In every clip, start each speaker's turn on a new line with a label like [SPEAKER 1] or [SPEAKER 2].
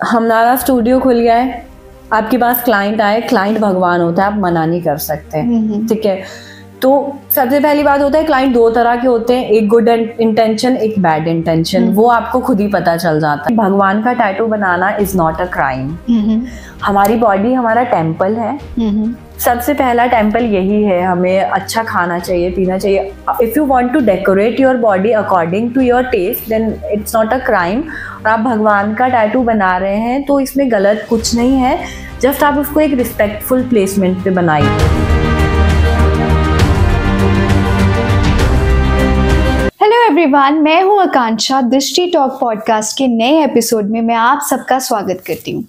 [SPEAKER 1] हमारा स्टूडियो खुल गया है, आपके पास क्लाइंट आए, क्लाइंट भगवान होता है, आप मना नहीं कर सकते, ठीक है। तो सबसे पहली बात होता है क्लाइंट दो तरह के होते हैं, एक गुड इंटेंशन, एक बैड इंटेंशन, वो आपको खुद ही पता चल जाता है। भगवान का tattoo banana is not a crime. हमारी बॉडी हमारा टेम्पल है, सबसे पहला टेम्पल यही है, हमें अच्छा खाना चाहिए, पीना चाहिए। If you want to decorate your body according to your taste then it's not a crime. और आप भगवान का टैटू बना रहे हैं तो इसमें गलत कुछ नहीं है, जस्ट आप उसको एक रिस्पेक्टफुल प्लेसमेंट पे बनाइए।
[SPEAKER 2] हेलो एवरीवन, मैं हूं आकांक्षा। दृष्टि टॉक पॉडकास्ट के नए एपिसोड में मैं आप सबका स्वागत करती हूं।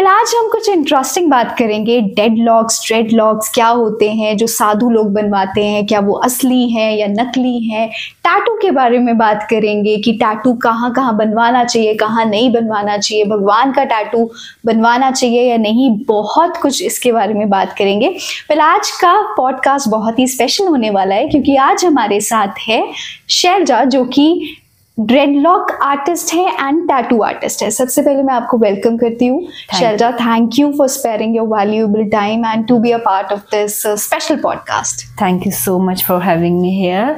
[SPEAKER 2] आज हम कुछ इंटरेस्टिंग बात करेंगे। डेडलॉक्स, ड्रेडलॉक्स क्या होते हैं जो साधु लोग बनवाते हैं, क्या वो असली हैं या नकली हैं। टैटू के बारे में बात करेंगे कि टैटू कहाँ कहाँ बनवाना चाहिए, कहाँ नहीं बनवाना चाहिए, भगवान का टैटू बनवाना चाहिए या नहीं, बहुत कुछ इसके बारे में बात करेंगे। आज का पॉडकास्ट बहुत ही स्पेशल होने वाला है क्योंकि आज हमारे साथ है शैलजा, जो कि ड्रेडलॉक आर्टिस्ट है एंड टैटू आर्टिस्ट है। सबसे पहले मैं आपको वेलकम करती हूँ Shailaja. Thank you for sparing your valuable time and to be a part of this special podcast.
[SPEAKER 1] Thank you so much for having me here.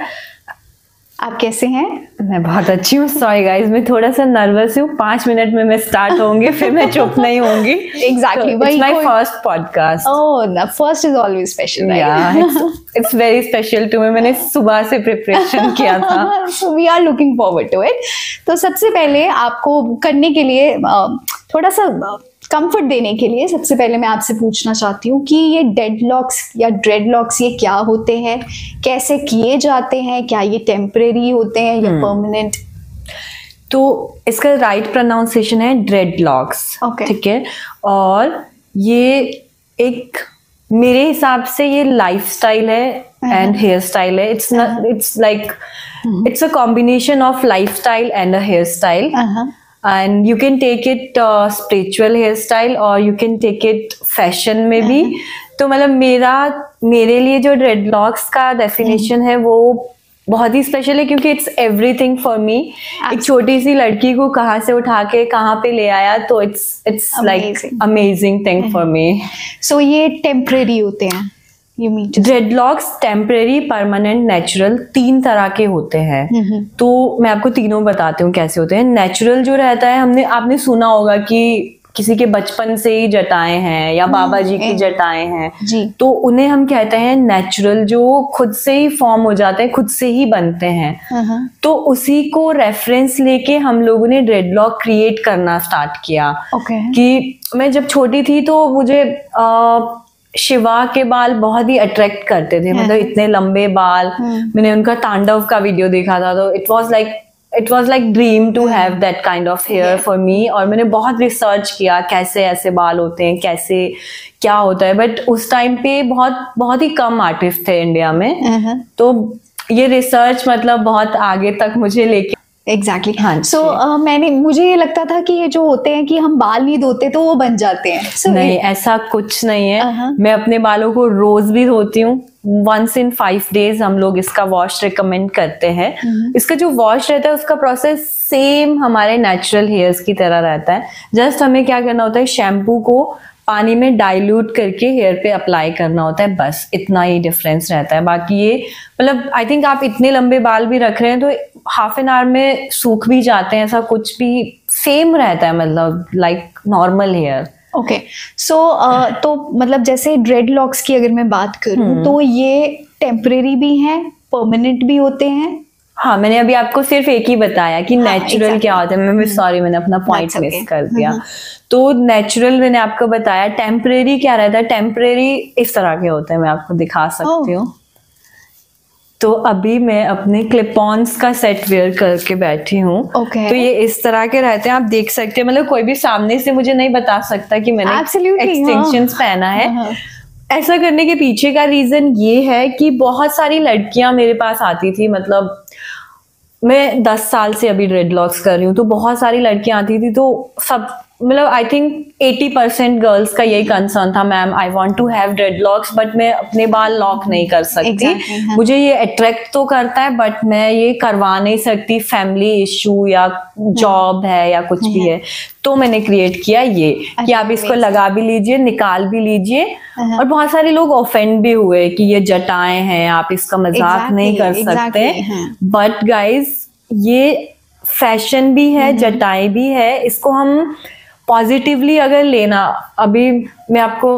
[SPEAKER 2] आप कैसे हैं?
[SPEAKER 1] मैं बहुत अच्छी हूँ। सॉरी गाइस, मैं थोड़ा सा नर्वस हूँ। 5 मिनट में मैं स्टार्ट होंगी, फिर मैं चुप नहीं होंगी।
[SPEAKER 2] Exactly,
[SPEAKER 1] it's my first podcast.
[SPEAKER 2] Oh, the first is always special,
[SPEAKER 1] right? It's very special to me. मैंने सुबह से प्रिपरेशन किया था।
[SPEAKER 2] So we are looking forward to it. तो सबसे पहले आपको करने के लिए थोड़ा सा कंफर्ट देने के लिए सबसे पहले मैं आपसे पूछना चाहती हूँ कि ये डेडलॉक्स या ड्रेडलॉक्स ये क्या होते हैं, कैसे किए जाते हैं, क्या ये टेम्परेरी होते हैं या परमानेंट?
[SPEAKER 1] तो इसका राइट प्रोनाउंसिएशन है ड्रेडलॉक्स, ठीक है। और ये एक, मेरे हिसाब से ये लाइफस्टाइल है एंड हेयर स्टाइल है। It's like it's a combination of lifestyle and a hair style. And you can take it spiritual hairstyle or you can take it fashion में भी। तो मतलब मेरे लिए जो dreadlocks का definition है वो बहुत ही स्पेशल है क्योंकि इट्स एवरीथिंग फॉर मी। एक छोटी सी लड़की को कहाँ से उठा के कहाँ पे ले आया, तो it's like amazing thing for me.
[SPEAKER 2] So ये टेम्परेरी होते हैं?
[SPEAKER 1] ड्रेडलॉक्स टेम्परेरी, परमानेंट, नेचुरल, 3 तरह के होते हैं। तो मैं आपको तीनों बताती हूँ कैसे होते हैं। नेचुरल जो रहता है, आपने सुना होगा कि किसी के बचपन से ही जटाएं हैं या बाबा जी की जटाएं हैं, तो उन्हें हम कहते हैं नेचुरल, जो खुद से ही फॉर्म हो जाते हैं, खुद से ही बनते हैं। तो उसी को रेफरेंस लेके हम लोगों ने ड्रेडलॉक क्रिएट करना स्टार्ट किया। कि मैं जब छोटी थी तो मुझे शिवा के बाल बहुत ही अट्रैक्ट करते थे, मतलब इतने लंबे बाल। मैंने उनका तांडव का वीडियो देखा था, तो it was like dream to have that kind of hair for me. और मैंने बहुत रिसर्च किया कैसे ऐसे बाल होते हैं, कैसे क्या होता है, बट उस टाइम पे बहुत ही कम आर्टिस्ट थे इंडिया में। तो ये रिसर्च मतलब बहुत आगे तक मुझे लेके
[SPEAKER 2] एग्जैक्टली। सो मुझे ये लगता था कि ये जो होते हैं कि हम बाल नहीं धोते तो वो बन जाते हैं।
[SPEAKER 1] नहीं, ऐसा कुछ नहीं है। मैं अपने बालों को रोज भी धोती हूँ। 1 in 5 days हम लोग इसका वॉश रिकमेंड करते हैं। इसका जो वॉश रहता है उसका प्रोसेस सेम हमारे नेचुरल हेयर्स की तरह रहता है। जस्ट हमें क्या करना होता है, शैम्पू को पानी में डाइल्यूट करके हेयर पे अप्लाई करना होता है, बस इतना ही डिफरेंस रहता है। बाकी ये मतलब आई थिंक आप इतने लंबे बाल भी रख रहे हैं तो ½ an hour में सूख भी जाते हैं, ऐसा कुछ भी सेम रहता है, मतलब लाइक नॉर्मल हेयर।
[SPEAKER 2] ओके, सो तो मतलब जैसे ड्रेडलॉक्स की अगर मैं बात करूं तो ये टेम्परेरी भी हैं, परमानेंट भी होते हैं?
[SPEAKER 1] हाँ, मैंने अभी आपको सिर्फ एक ही बताया कि नेचुरल क्या होता है। सॉरी, मैंने अपना पॉइंट मिस कर दिया। तो नेचुरल मैंने आपको बताया। टेम्परेरी क्या रहता है? टेम्परेरी इस तरह के होते हैं, मैं आपको दिखा सकती हूँ। तो अभी मैं अपने क्लिप-ऑन्स का सेट वेयर करके बैठी हूँ। तो ये इस तरह के रहते हैं, आप देख सकते हैं। मतलब कोई भी सामने से मुझे नहीं बता सकता कि मैंने एक्सटेंशंस पहना है। ऐसा करने के पीछे का रीजन ये है कि बहुत सारी लड़कियां मेरे पास आती थी, मतलब मैं 10 साल से अभी ड्रेडलॉक्स कर रही हूँ, तो बहुत सारी लड़कियां आती थी, तो सब मतलब आई थिंक 80% गर्ल्स का यही कंसर्न था, ma'am I want to have dreadlocks but मैं अपने बाल लॉक नहीं कर सकती।
[SPEAKER 2] Exactly, हाँ.
[SPEAKER 1] मुझे ये अट्रैक्ट तो करता है बट मैं ये करवा नहीं सकती, फैमिली इशू या जॉब है या कुछ भी है। तो मैंने क्रिएट किया ये कि आप इसको लगा भी लीजिए, निकाल भी लीजिए। और बहुत सारे लोग ऑफेंड भी हुए कि ये जटाएं हैं, आप इसका मजाक नहीं कर सकते। बट गाइज ये फैशन भी है, जटाएं भी है, इसको हम पॉजिटिवली अगर लेना। अभी मैं आपको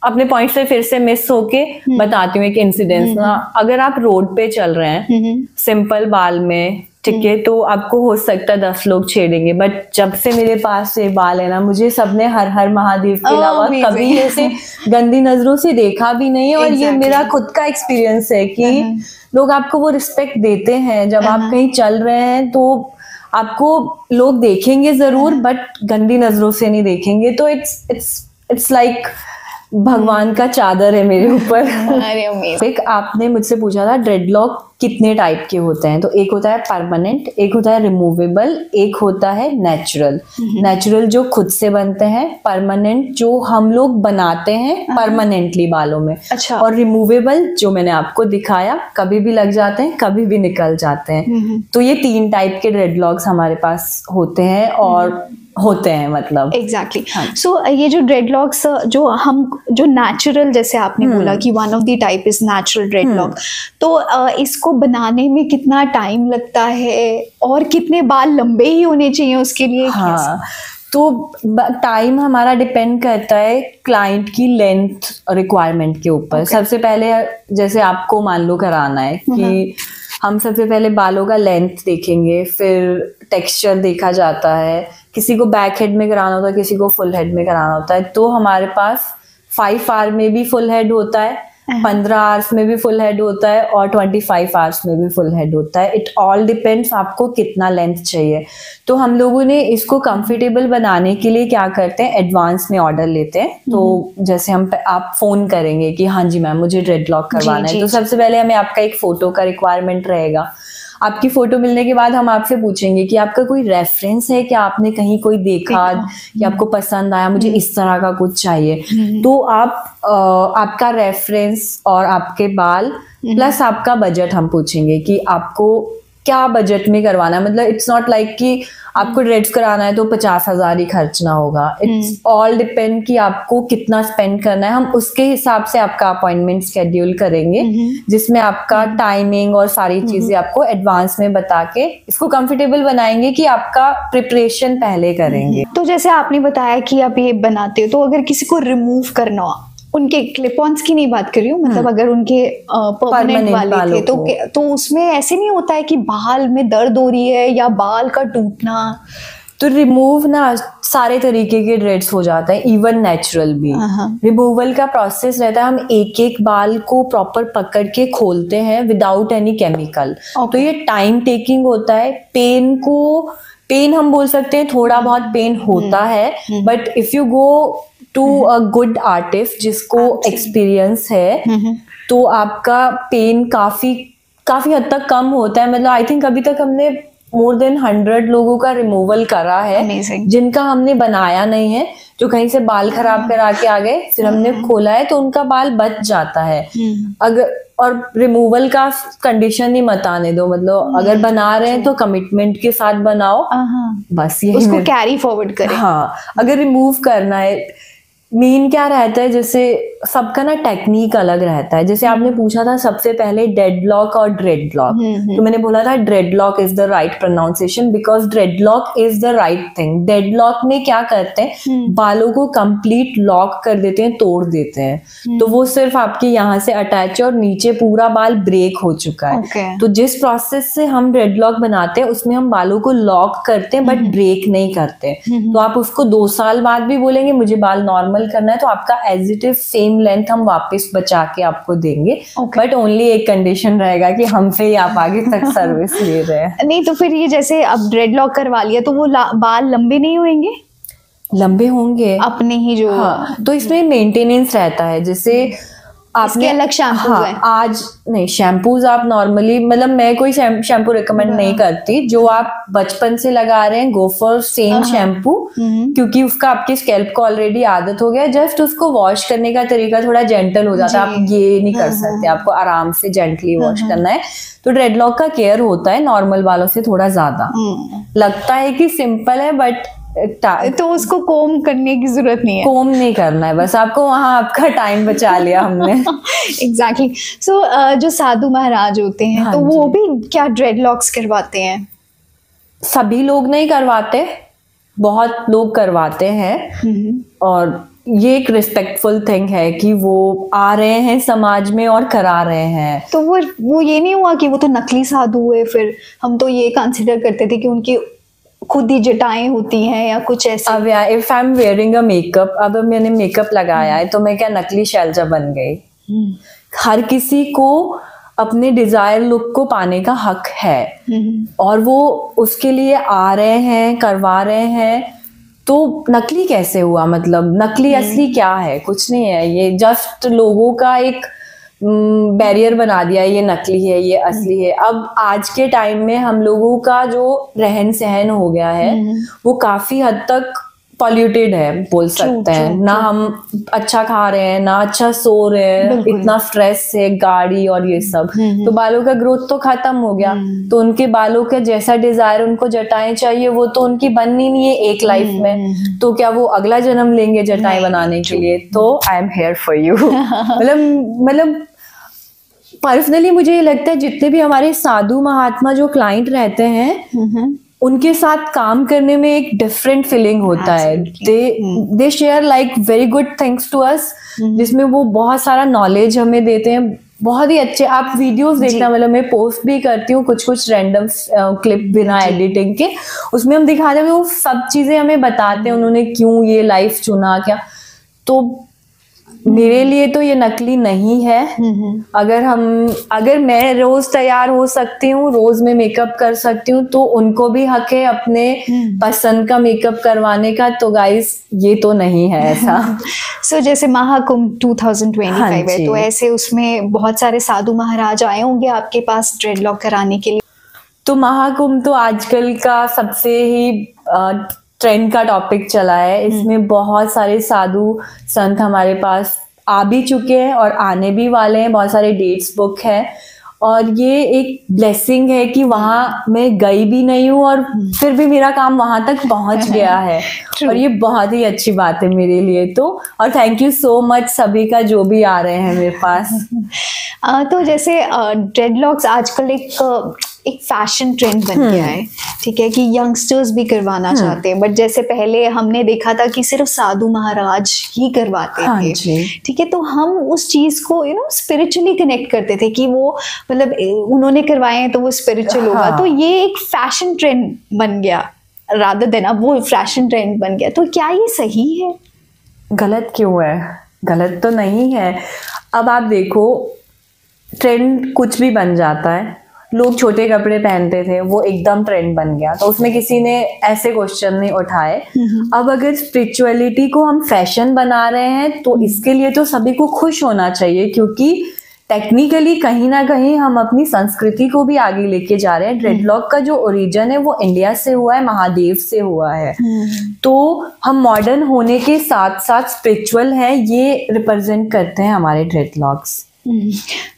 [SPEAKER 1] अपने पॉइंट से फिर से मिस होके बताती हूँ एक इंसिडेंस ना। अगर आप रोड पे चल रहे हैं सिंपल बाल में, ठीक है, तो आपको हो सकता है 10 लोग छेड़ेंगे, बट जब से मेरे पास ये बाल है ना, मुझे सबने हर हर महादेव के अलावा कभी ऐसे गंदी नजरों से देखा भी नहीं है। और ये मेरा खुद का एक्सपीरियंस है कि लोग आपको वो रिस्पेक्ट देते हैं। जब आप कहीं चल रहे हैं तो आपको लोग देखेंगे जरूर बट गंदी नजरों से नहीं देखेंगे। तो इट्स लाइक भगवान का चादर है मेरे ऊपर। एक आपने मुझसे पूछा था ड्रेडलॉक कितने टाइप के होते हैं, तो एक होता है परमानेंट, एक होता है रिमूवेबल, एक होता है नेचुरल। नेचुरल जो खुद से बनते हैं, परमानेंट जो हम लोग बनाते हैं परमानेंटली बालों में।
[SPEAKER 2] अच्छा।
[SPEAKER 1] और रिमूवेबल जो मैंने आपको दिखाया, कभी भी लग जाते हैं, कभी भी निकल जाते हैं। तो ये 3 टाइप के ड्रेडलॉक्स हमारे पास होते हैं और होते हैं मतलब।
[SPEAKER 2] एग्जैक्टली। सो ये जो ड्रेडलॉक्स जो नेचुरल, जैसे आपने बोला कि one of the type is natural dreadlock, तो इसको बनाने में कितना टाइम लगता है और कितने बाल लंबे ही होने चाहिए उसके लिए?
[SPEAKER 1] हाँ, तो टाइम हमारा डिपेंड करता है क्लाइंट की लेंथ रिक्वायरमेंट के ऊपर। सबसे पहले जैसे आपको मान लो कराना है कि हम सबसे पहले बालों का लेंथ देखेंगे, फिर टेक्सचर देखा जाता है। किसी को बैक हेड में कराना होता है, किसी को फुल हेड में कराना होता है। तो हमारे पास 5 आवर में भी फुल हेड होता है, 15 आवर्स में भी फुल हेड होता है और 25 आवर्स में भी फुल हेड होता है। इट ऑल डिपेंड्स आपको कितना लेंथ चाहिए। तो हम लोगों ने इसको कंफर्टेबल बनाने के लिए क्या करते हैं, एडवांस में ऑर्डर लेते हैं। तो जैसे आप फोन करेंगे कि हाँ जी मैम मुझे ड्रेडलॉक करवाना है, तो सबसे पहले हमें आपका एक फोटो का रिक्वायरमेंट रहेगा। आपकी फोटो मिलने के बाद हम आपसे पूछेंगे कि आपका कोई रेफरेंस है, क्या आपने कहीं कोई देखा कि आपको पसंद आया, मुझे इस तरह का कुछ चाहिए। तो आपका रेफरेंस और आपके बाल प्लस आपका बजट हम पूछेंगे कि आपको क्या बजट में करवाना है। मतलब इट्स नॉट लाइक कि आपको ड्रेड्स कराना है तो 50,000 ही खर्चना होगा। इट्स ऑल डिपेंड कि आपको कितना स्पेंड करना है। हम उसके हिसाब से आपका अपॉइंटमेंट शेड्यूल करेंगे, जिसमें आपका टाइमिंग और सारी चीजें आपको एडवांस में बता के इसको कंफर्टेबल बनाएंगे कि आपका प्रिपरेशन पहले करेंगे।
[SPEAKER 2] तो जैसे आपने बताया कि आप ये बनाते हो, तो अगर किसी को रिमूव करना हो, उनके क्लिप-ऑन्स की नहीं बात कर रही हूँ, मतलब अगर उनके परमानेंट वाले थे तो उसमें ऐसे नहीं होता है कि बाल में दर्द हो रही है या बाल का टूटना?
[SPEAKER 1] तो रिमूव ना सारे तरीके के ड्रेड्स हो जाते हैं, इवन नेचुरल भी। रिमूवल का प्रोसेस रहता है, हम एक एक बाल को प्रॉपर पकड़ के खोलते हैं विदाउट एनी केमिकल। तो ये टाइम टेकिंग होता है। पेन हम बोल सकते हैं, थोड़ा बहुत पेन होता है, but if you go to a good artist जिसको एक्सपीरियंस है तो आपका पेन काफी हद तक कम होता है। मतलब आई थिंक अभी तक हमने मोर देन 100 लोगों का रिमूवल करा है, जिनका हमने बनाया नहीं है, जो कहीं से बाल खराब करा के आ गए, फिर हमने खोला है तो उनका बाल बच जाता है। अगर और रिमूवल का कंडीशन ही मत आने दो, मतलब अगर बना रहे हैं तो कमिटमेंट के साथ बनाओ, बस यही
[SPEAKER 2] उसको कैरी फॉरवर्ड करें।
[SPEAKER 1] हाँ, अगर रिमूव करना है, मेन क्या रहता है, जैसे सबका ना टेक्निक अलग रहता है। जैसे आपने पूछा था सबसे पहले डेडलॉक और ड्रेडलॉक, तो मैंने बोला था dreadlock is the right pronunciation because dreadlock is the right thing. Deadlock में क्या करते हैं, बालों को कंप्लीट लॉक कर देते हैं, तोड़ देते हैं। तो वो सिर्फ आपके यहाँ से अटैच है और नीचे पूरा बाल ब्रेक हो चुका है। तो जिस प्रोसेस से हम ड्रेडलॉक बनाते हैं उसमें हम बालों को लॉक करते हैं बट ब्रेक नहीं करते। तो आप उसको 2 साल बाद भी बोलेंगे मुझे बाल नॉर्मल करना है तो आपका as it is same length हम वापस बचा के आपको देंगे। बट ओनली एक कंडीशन रहेगा कि हमसे ही आप आगे तक सर्विस ले रहे हैं।
[SPEAKER 2] नहीं तो फिर ये जैसे अब ड्रेडलॉक करवा लिया तो वो बाल लंबे नहीं होंगे?
[SPEAKER 1] लंबे होंगे
[SPEAKER 2] अपने ही जो।
[SPEAKER 1] हाँ, तो इसमें मेंटेनेंस रहता है। जैसे
[SPEAKER 2] इसके अलग शैम्पूज
[SPEAKER 1] हाँ,
[SPEAKER 2] हैं?
[SPEAKER 1] आज नहीं, शैम्पूज आप नॉर्मली, मतलब मैं कोई शैम्पू रिकमेंड नहीं करती। जो आप बचपन से लगा रहे हैं, गो फॉर सेम शैम्पू, क्योंकि उसका आपके स्कैल्प को ऑलरेडी आदत हो गया। जस्ट उसको वॉश करने का तरीका थोड़ा जेंटल हो जाता है, आप ये नहीं कर सकते, आपको आराम से जेंटली वॉश करना है। तो ड्रेडलॉक का केयर होता है नॉर्मल बालों से थोड़ा ज्यादा। लगता है कि सिंपल है, बट
[SPEAKER 2] तो उसको कोम करने की जरूरत नहीं है,
[SPEAKER 1] कोम नहीं करना है, बस आपको वहां आपका टाइम बचा लिया हमने।
[SPEAKER 2] एग्जैक्टली। सो जो साधु महाराज होते हैं,
[SPEAKER 1] हाँ
[SPEAKER 2] तो वो भी क्या ड्रेडलॉक्स करवाते हैं?
[SPEAKER 1] सभी लोग नहीं करवाते, बहुत लोग करवाते हैं, और ये एक रिस्पेक्टफुल थिंग है कि वो आ रहे हैं समाज में और करा रहे हैं।
[SPEAKER 2] तो वो ये नहीं हुआ कि वो तो नकली साधु हुए? फिर हम तो ये कंसिडर करते थे कि उनकी खुद ही जटाएं होती हैं या कुछ ऐसे।
[SPEAKER 1] अब यार, if I am wearing a makeup, अब मैंने मेकअप लगाया है तो मैं क्या नकली शैलजा बन गई? हर किसी को अपने डिजायर लुक को पाने का हक है, और वो उसके लिए आ रहे हैं, करवा रहे हैं, तो नकली कैसे हुआ? मतलब नकली असली क्या है? कुछ नहीं है, ये जस्ट लोगों का एक बैरियर बना दिया, ये नकली है, ये असली है। अब आज के टाइम में हम लोगों का जो रहन सहन हो गया है वो काफी हद तक पॉल्यूटेड है, बोल सकते हैं ना। हम अच्छा खा रहे हैं ना, अच्छा सो रहे हैं, इतना स्ट्रेस है, गाड़ी और ये सब, तो बालों का ग्रोथ तो खत्म हो गया। तो उनके बालों का जैसा डिजायर उनको जटाएं चाहिए, वो तो उनकी बननी नहीं है एक लाइफ में, तो क्या वो अगला जन्म लेंगे जटाएं बनाने के लिए? तो I am here for you. मतलब पर्सनली मुझे ये लगता है जितने भी हमारे साधु महात्मा जो क्लाइंट रहते हैं, उनके साथ काम करने में एक डिफरेंट फीलिंग होता है। They share like very good things to us, जिसमें वो बहुत सारा नॉलेज हमें देते हैं। बहुत ही अच्छे आप वीडियोस देखना, मतलब मैं पोस्ट भी करती हूँ कुछ रैंडम क्लिप बिना एडिटिंग के, उसमें हम दिखाते हैं, वो सब चीजें हमें बताते हैं उन्होंने क्यों ये लाइफ चुना, क्या। तो मेरे लिए तो ये नकली नहीं है। अगर मैं रोज तैयार हो सकती हूँ, रोज मैं मेकअप कर सकती हूँ, तो उनको भी हक है अपने पसंद का मेकअप करवाने का। तो गाइस, ये तो नहीं है ऐसा।
[SPEAKER 2] सो जैसे महाकुंभ 2025 है, तो ऐसे उसमें बहुत सारे साधु महाराज आए होंगे आपके पास ड्रेडलॉक कराने के लिए।
[SPEAKER 1] तो महाकुंभ तो आजकल का सबसे ही ट्रेंड का टॉपिक चला है। इसमें बहुत सारे साधु संत हमारे पास आ भी चुके हैं और आने भी वाले हैं, बहुत सारे डेट्स बुक है, और ये एक ब्लेसिंग है कि वहां मैं गई भी नहीं हूँ और फिर भी मेरा काम वहां तक पहुंच गया है। और ये बहुत ही अच्छी बात है मेरे लिए तो। और थैंक यू सो मच सभी का जो भी आ रहे हैं मेरे पास।
[SPEAKER 2] तो जैसे ड्रेडलॉक्स आजकल एक फैशन ट्रेंड बन गया है, ठीक है, कि यंगस्टर्स भी करवाना चाहते हैं, बट जैसे पहले हमने देखा था कि सिर्फ साधु महाराज ही करवाते थे, ठीक है। तो हम उस चीज को स्पिरिचुअली कनेक्ट करते थे कि वो मतलब उन्होंने करवाए हैं तो वो स्पिरिचुअल होगा। तो ये एक फैशन ट्रेंड बन गया, रादर देन अब वो फैशन ट्रेंड बन गया। तो क्या ये सही है?
[SPEAKER 1] गलत क्यों है? गलत तो नहीं है। अब आप देखो, ट्रेंड कुछ भी बन जाता है। लोग छोटे कपड़े पहनते थे, वो एकदम ट्रेंड बन गया, तो उसमें किसी ने ऐसे क्वेश्चन नहीं उठाए। अब अगर स्पिरिचुअलिटी को हम फैशन बना रहे हैं, तो इसके लिए तो सभी को खुश होना चाहिए, क्योंकि टेक्निकली कहीं ना कहीं हम अपनी संस्कृति को भी आगे लेके जा रहे हैं। ड्रेडलॉक का जो ओरिजिन है वो इंडिया से हुआ है, महादेव से हुआ है। तो हम मॉडर्न होने के साथ साथ स्पिरिचुअल है, ये रिप्रेजेंट करते हैं हमारे ड्रेडलॉक्स।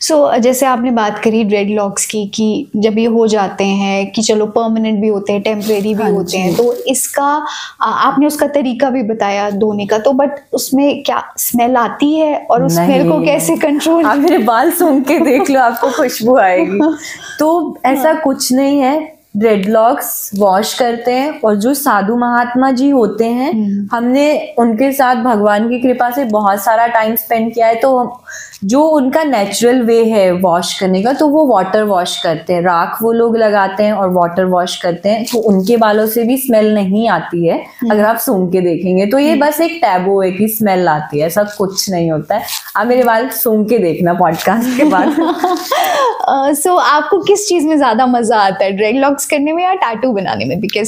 [SPEAKER 2] सो जैसे आपने बात करी ड्रेडलॉक्स की, कि जब ये हो जाते हैं कि चलो परमानेंट भी होते हैं, टेम्परेरी भी होते हैं, तो इसका आपने उसका तरीका भी बताया धोने का, तो बट उसमें क्या स्मेल आती है और उस स्मेल को कैसे कंट्रोल?
[SPEAKER 1] आप मेरे बाल सूंघ के देख लो, आपको खुशबू आएगी। तो ऐसा कुछ नहीं है, ड्रेडलॉक्स वॉश करते हैं, और जो साधु महात्मा जी होते हैं, हमने उनके साथ भगवान की कृपा से बहुत सारा टाइम स्पेंड किया है, तो जो उनका नेचुरल वे है वॉश करने का, तो वो वाटर वॉश करते हैं, राख वो लोग लगाते हैं और वाटर वॉश करते हैं, तो उनके बालों से भी स्मेल नहीं आती है। अगर आप सूंघ के देखेंगे तो ये बस एक टैबू है कि स्मेल आती है, ऐसा कुछ नहीं होता है। आप मेरे बाल सूंघ के देखना पॉडकास्ट के बाद।
[SPEAKER 2] सो आपको किस चीज में ज्यादा मजा आता है, ड्रेडलॉक्स करने में या टैटू बनाने में? Because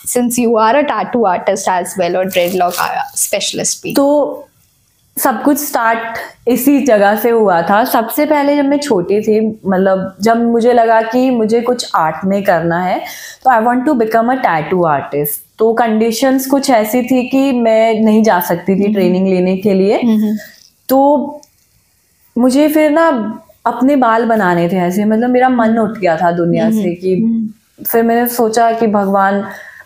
[SPEAKER 2] since you are a tattoo artist as well और ड्रेडलॉक स्पेशलिस्ट भी।
[SPEAKER 1] तो सब कुछ स्टार्ट इसी जगह से हुआ था। सबसे पहले जब मैं छोटी थी, मतलब जब मुझे लगा कि मुझे कुछ आर्ट में करना है, तो I want to become a tattoo artist. तो कंडीशंस कुछ ऐसी थी कि मैं नहीं जा सकती थी ट्रेनिंग लेने के लिए। तो मुझे फिर ना अपने बाल बनाने थे ऐसे, मतलब मेरा मन उठ गया था दुनिया से कि फिर मैंने सोचा कि भगवान,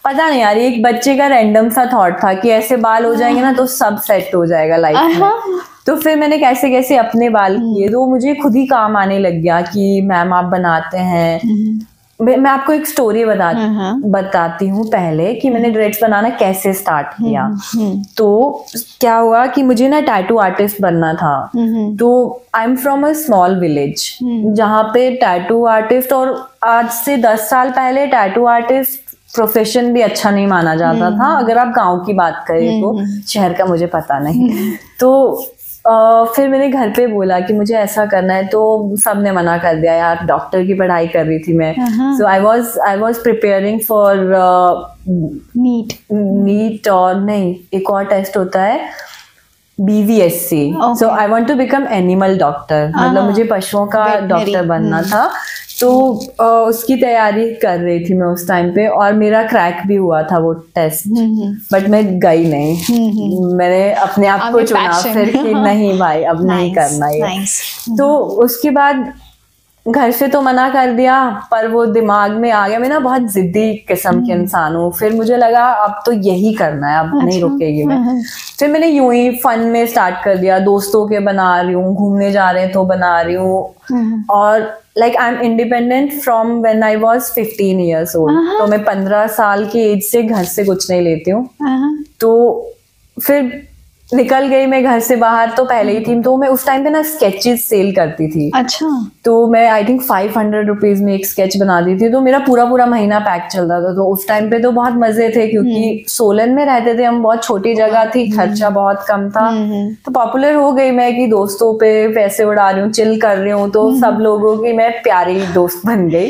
[SPEAKER 1] पता नहीं यार, एक बच्चे का रैंडम सा थॉट था कि ऐसे बाल हो जाएंगे ना तो सब सेट हो जाएगा लाइफ में। तो फिर मैंने कैसे कैसे अपने बाल किए, तो मुझे खुद ही काम आने लग गया कि मैम आप बनाते हैं। मैं आपको एक स्टोरी बताती हूँ पहले कि मैंने ड्रेड्स बनाना कैसे स्टार्ट किया। तो क्या हुआ कि मुझे ना टैटू आर्टिस्ट बनना था। तो I am from a small village जहाँ पे टैटू आर्टिस्ट, और आज से 10 साल पहले टैटू आर्टिस्ट प्रोफेशन भी अच्छा नहीं माना जाता था, अगर आप गांव की बात करें तो। शहर का मुझे पता नहीं। तो फिर मैंने घर पे बोला कि मुझे ऐसा करना है, तो सबने मना कर दिया। यार डॉक्टर की पढ़ाई कर रही थी मैं, so I was preparing for NEET, और नहीं, एक और टेस्ट होता है BVSC। So I want to become animal doctor, मतलब मुझे पशुओं का डॉक्टर बनना था। तो उसकी तैयारी कर रही थी मैं उस टाइम पे, और मेरा क्रैक भी हुआ था वो टेस्ट, बट मैं गई नहीं। मैंने अपने आप को चुना फिर कि नहीं भाई, अब नहीं करना ये। तो उसके बाद घर से तो मना कर दिया, पर वो दिमाग में आ गया। मैं ना बहुत जिद्दी किस्म के इंसान हूँ। फिर मुझे लगा अब तो यही करना है, अब नहीं रुकेगी मैं। फिर मैंने यूं ही फन में स्टार्ट कर दिया, दोस्तों के बना रही हूँ, घूमने जा रहे हैं तो बना रही हूँ। और like I am independent from when I was 15 years old। तो मैं 15 साल की एज से घर से कुछ नहीं लेती हूँ। तो फिर निकल गई मैं घर से बाहर, तो पहले ही थी। तो मैं उस टाइम पे ना स्केचेस सेल करती थी।
[SPEAKER 2] अच्छा।
[SPEAKER 1] तो मैं आई थिंक 500 रुपीज में एक स्केच बना दी थी, तो मेरा पूरा महीना पैक चल रहा था। तो उस टाइम पे तो बहुत मजे थे, क्योंकि सोलन में रहते थे हम, बहुत छोटी जगह थी, खर्चा बहुत कम था। तो पॉपुलर हो गई मैं कि दोस्तों पे पैसे उड़ा रही हूँ, चिल कर रही हूँ, तो सब लोगों की मैं प्यारी दोस्त बन गई।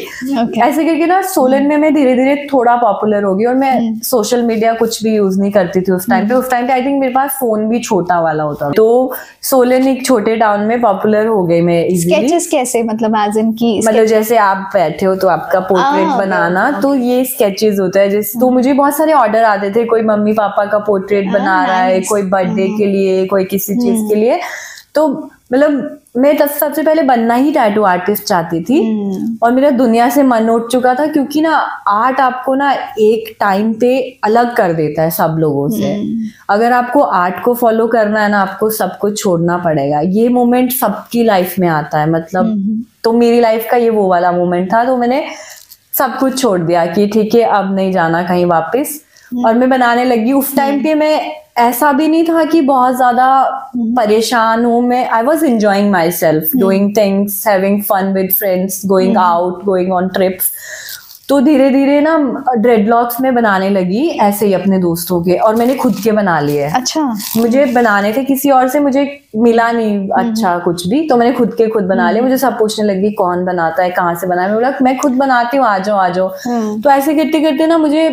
[SPEAKER 1] ऐसे करके ना सोलन में मैं धीरे धीरे थोड़ा पॉपुलर हो गई। और मैं सोशल मीडिया कुछ भी यूज नहीं करती थी उस टाइम पे। उस टाइम पे आई थिंक मेरे पास फोन भी छोटा वाला होता। तो सोलन एक छोटे टाउन में पॉपुलर हो गई मैं इजीली।
[SPEAKER 2] स्केचेस कैसे, मतलब एज इन की,
[SPEAKER 1] मतलब जैसे आप बैठे हो तो आपका पोर्ट्रेट बनाना, तो ये स्केचेस होता है। जैसे तो मुझे बहुत सारे ऑर्डर आते थे, कोई मम्मी पापा का पोर्ट्रेट बना रहा है, कोई बर्थडे के लिए, कोई किसी चीज के लिए। तो मतलब मैं सबसे पहले बनना ही टैटू आर्टिस्ट चाहती थी। और मेरा दुनिया से मन उठ चुका था, क्योंकि ना आर्ट आपको ना एक टाइम पे अलग कर देता है सब लोगों से। अगर आपको आर्ट को फॉलो करना है ना, आपको सब कुछ छोड़ना पड़ेगा। ये मोमेंट सबकी लाइफ में आता है, मतलब तो मेरी लाइफ का ये वो वाला मोमेंट था। तो मैंने सब कुछ छोड़ दिया कि ठीक है, अब नहीं जाना कहीं वापस, और मैं बनाने लगी। उस टाइम पे मैं, ऐसा भी नहीं था कि बहुत ज्यादा परेशान हूँ मैं। I was enjoying myself, doing things, having fun with friends, going out, going on trips. तो धीरे धीरे ना ड्रेडलॉक्स में बनाने लगी ऐसे ही अपने दोस्तों के, और मैंने खुद के बना लिए।
[SPEAKER 2] अच्छा।
[SPEAKER 1] मुझे बनाने थे, किसी और से मुझे मिला नहीं अच्छा कुछ भी, तो मैंने खुद के खुद बना लिए। मुझे सब पूछने लगी कौन बनाता है, कहाँ से बनाया। मैं बोला मैं खुद बनाती हूँ, आ जाओ आ जाओ। तो ऐसे करते करते ना मुझे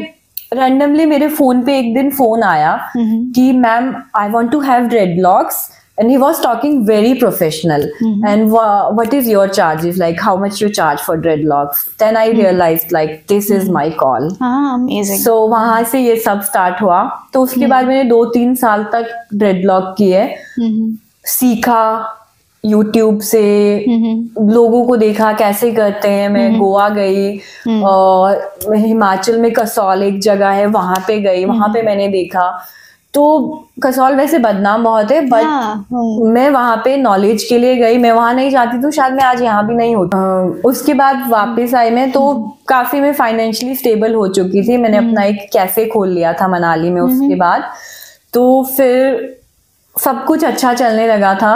[SPEAKER 1] रैंडमली मेरे फोन पे एक दिन फोन आया कि ma'am I want to have dreadlocks, and he was talking very professional, and what is your charges, like how much you charge for dreadlocks? Then I realized like this is my call.
[SPEAKER 2] Amazing.
[SPEAKER 1] So वहां से ये सब start हुआ। तो उसके बाद मैंने 2-3 साल तक ड्रेडलॉक किए, सीखा YouTube से, लोगों को देखा कैसे करते हैं। मैं गोवा गई, और हिमाचल में कसौल एक जगह है, वहां पे गई, वहां पे मैंने देखा। तो कसौल वैसे बदनाम बहुत है, बट मैं वहां पे नॉलेज के लिए गई। मैं वहां नहीं जाती तो शायद मैं आज यहाँ भी नहीं होती। उसके बाद वापस आई मैं, तो काफी मैं फाइनेंशियली स्टेबल हो चुकी थी। मैंने अपना एक कैफे खोल लिया था मनाली में उसके बाद। तो फिर सब कुछ अच्छा चलने लगा था।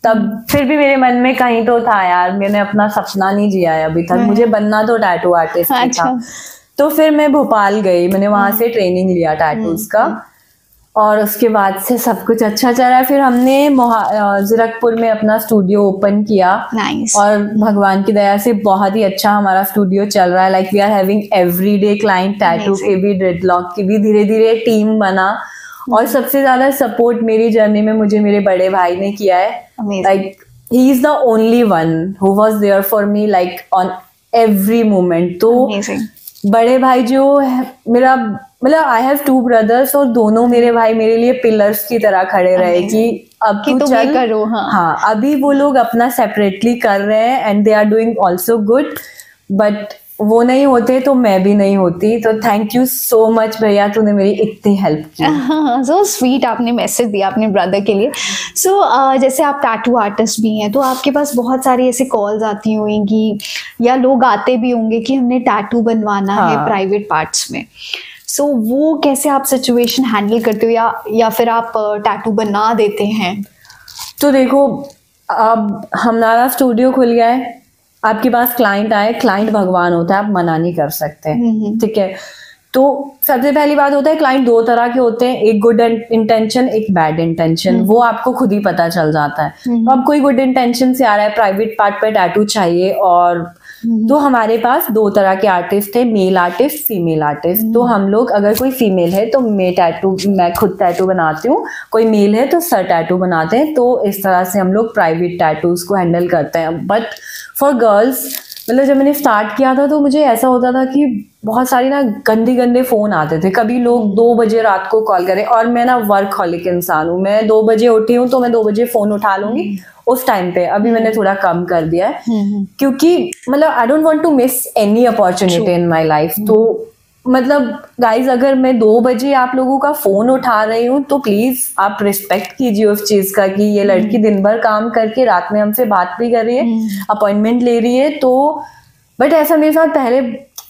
[SPEAKER 1] तब फिर भी मेरे मन में कहीं तो था यार, मैंने अपना सपना नहीं जिया है अभी तक, मुझे बनना तो टैटू आर्टिस्ट था। तो फिर मैं भोपाल गई, मैंने वहां से ट्रेनिंग लिया टैटूज का, और उसके बाद से सब कुछ अच्छा चला। फिर हमने जीरकपुर में अपना स्टूडियो ओपन किया। और भगवान की दया से बहुत ही अच्छा हमारा स्टूडियो चल रहा है। Like we are having everyday client, tattoo के भी, ड्रेडलॉक की भी। धीरे धीरे टीम बना, और सबसे ज्यादा सपोर्ट मेरी जर्नी में मुझे मेरे बड़े भाई ने किया है. Like he is the only one who was there for me like on every moment. तो बड़े भाई जो है मेरा, मतलब आई हैव 2 ब्रदर्स और दोनों मेरे भाई मेरे लिए पिलर्स की तरह खड़े रहे कि अब तू चल
[SPEAKER 2] करो.
[SPEAKER 1] हाँ, अभी वो लोग अपना सेपरेटली कर रहे हैं and they are doing also good, but वो नहीं होते तो मैं भी नहीं होती. तो थैंक यू सो मच भैया, तूने मेरी इतनी हेल्प की.
[SPEAKER 2] सो स्वीट, आपने मैसेज दिया अपने ब्रदर के लिए. सो जैसे आप टैटू आर्टिस्ट भी हैं तो आपके पास बहुत सारी ऐसे कॉल्स आती होंगी या लोग आते भी होंगे कि हमने टैटू बनवाना है प्राइवेट पार्ट्स में. सो वो कैसे आप सिचुएशन हैंडल करते हो या फिर आप टैटू बना देते हैं?
[SPEAKER 1] तो देखो, अब हमारा स्टूडियो खुल गया है, आपके पास क्लाइंट आए, क्लाइंट भगवान होता है, आप मना नहीं कर सकते. ठीक है. तो सबसे पहली बात होता है क्लाइंट 2 तरह के होते हैं, एक गुड इंटेंशन, एक बैड इंटेंशन. वो आपको खुद ही पता चल जाता है. तो अब कोई गुड इंटेंशन से आ रहा है, प्राइवेट पार्ट पे टैटू चाहिए, और तो हमारे पास 2 तरह के आर्टिस्ट थे, मेल आर्टिस्ट, फीमेल आर्टिस्ट. तो हम लोग, अगर कोई फीमेल है तो मैं खुद टैटू बनाती हूँ, कोई मेल है तो सर टैटू बनाते हैं. तो इस तरह से हम लोग प्राइवेट टैटूज को हैंडल करते हैं. बट फॉर गर्ल्स, मतलब जब मैंने स्टार्ट किया था तो मुझे ऐसा होता था कि बहुत सारी ना गंदे फोन आते थे. कभी लोग 2 बजे रात को कॉल करें, और मैं ना वर्कहॉलिक इंसान हूँ, मैं 2 बजे उठी हूँ तो मैं 2 बजे फोन उठा लूंगी उस टाइम पे. अभी मैंने थोड़ा कम कर दिया है क्योंकि मतलब I don't want to miss any opportunity in my life. तो मतलब गाइज, अगर मैं 2 बजे आप लोगों का फोन उठा रही हूँ तो प्लीज आप रिस्पेक्ट कीजिए उस चीज का कि ये लड़की दिन भर काम करके रात में हमसे बात भी कर रही है, अपॉइंटमेंट ले रही है. तो बट ऐसा मेरे साथ